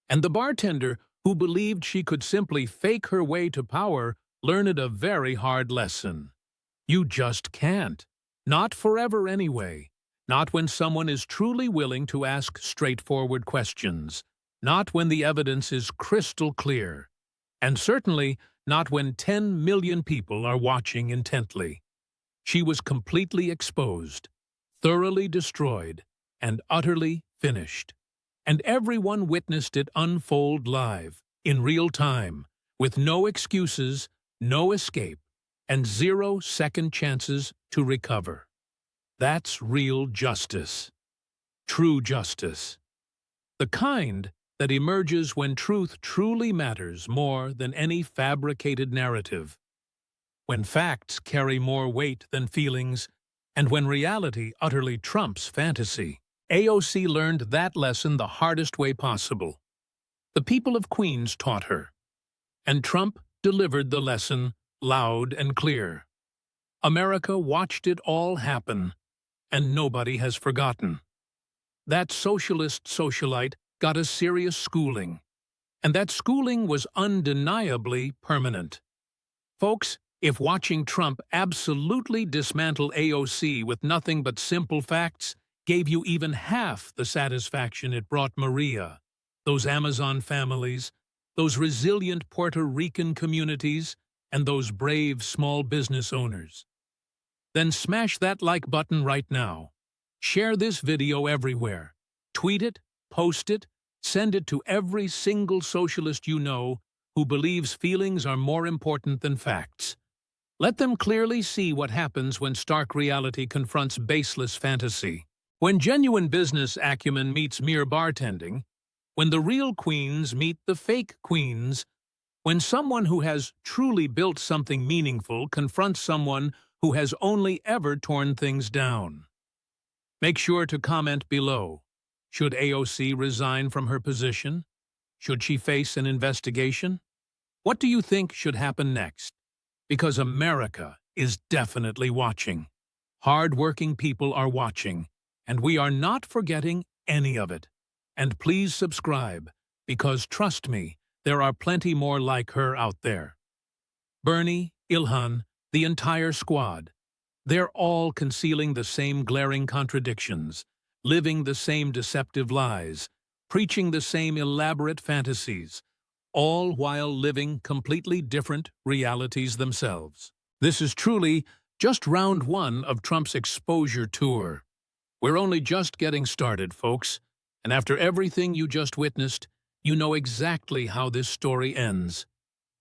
S2: And the bartender who believed she could simply fake her way to power learned a very hard lesson. You just can't. Not forever anyway. Not when someone is truly willing to ask straightforward questions. Not when the evidence is crystal clear. And certainly not when 10 million people are watching intently. She was completely exposed, thoroughly destroyed, and utterly finished. And everyone witnessed it unfold live, in real time, with no excuses, no escape, and 0 second chances to recover. That's real justice. True justice. The kind that emerges when truth truly matters more than any fabricated narrative. When facts carry more weight than feelings, and when reality utterly trumps fantasy. AOC learned that lesson the hardest way possible. The people of Queens taught her. And Trump delivered the lesson loud and clear. America watched it all happen, and nobody has forgotten. That socialist socialite got a serious schooling, and that schooling was undeniably permanent. Folks, if watching Trump absolutely dismantle AOC with nothing but simple facts gave you even half the satisfaction it brought Maria, those Amazon families, those resilient Puerto Rican communities, and those brave small business owners. Then smash that like button right now. Share this video everywhere. Tweet it, post it, send it to every single socialist you know who believes feelings are more important than facts. Let them clearly see what happens when stark reality confronts baseless fantasy. When genuine business acumen meets mere bartending, when the real queens meet the fake queens, when someone who has truly built something meaningful confronts someone who has only ever torn things down. Make sure to comment below. Should AOC resign from her position? Should she face an investigation? What do you think should happen next? Because America is definitely watching. Hard-working people are watching, and we are not forgetting any of it. And please subscribe, because trust me, there are plenty more like her out there. Bernie, Ilhan, the entire squad. They're all concealing the same glaring contradictions, living the same deceptive lies, preaching the same elaborate fantasies, all while living completely different realities themselves. This is truly just round one of Trump's exposure tour. We're only just getting started, folks, and after everything you just witnessed, you know exactly how this story ends.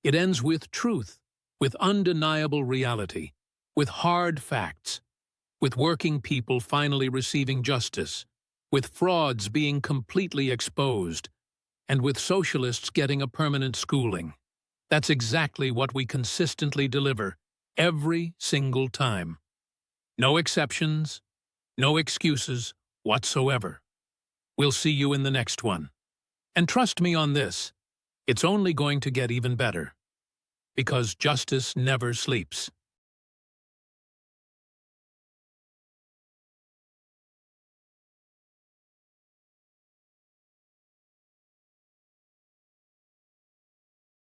S2: It ends with truth, with undeniable reality, with hard facts, with working people finally receiving justice, with frauds being completely exposed, and with socialists getting a permanent schooling. That's exactly what we consistently deliver, every single time. No exceptions, no excuses whatsoever. We'll see you in the next one. And trust me on this, it's only going to get even better. Because justice never sleeps.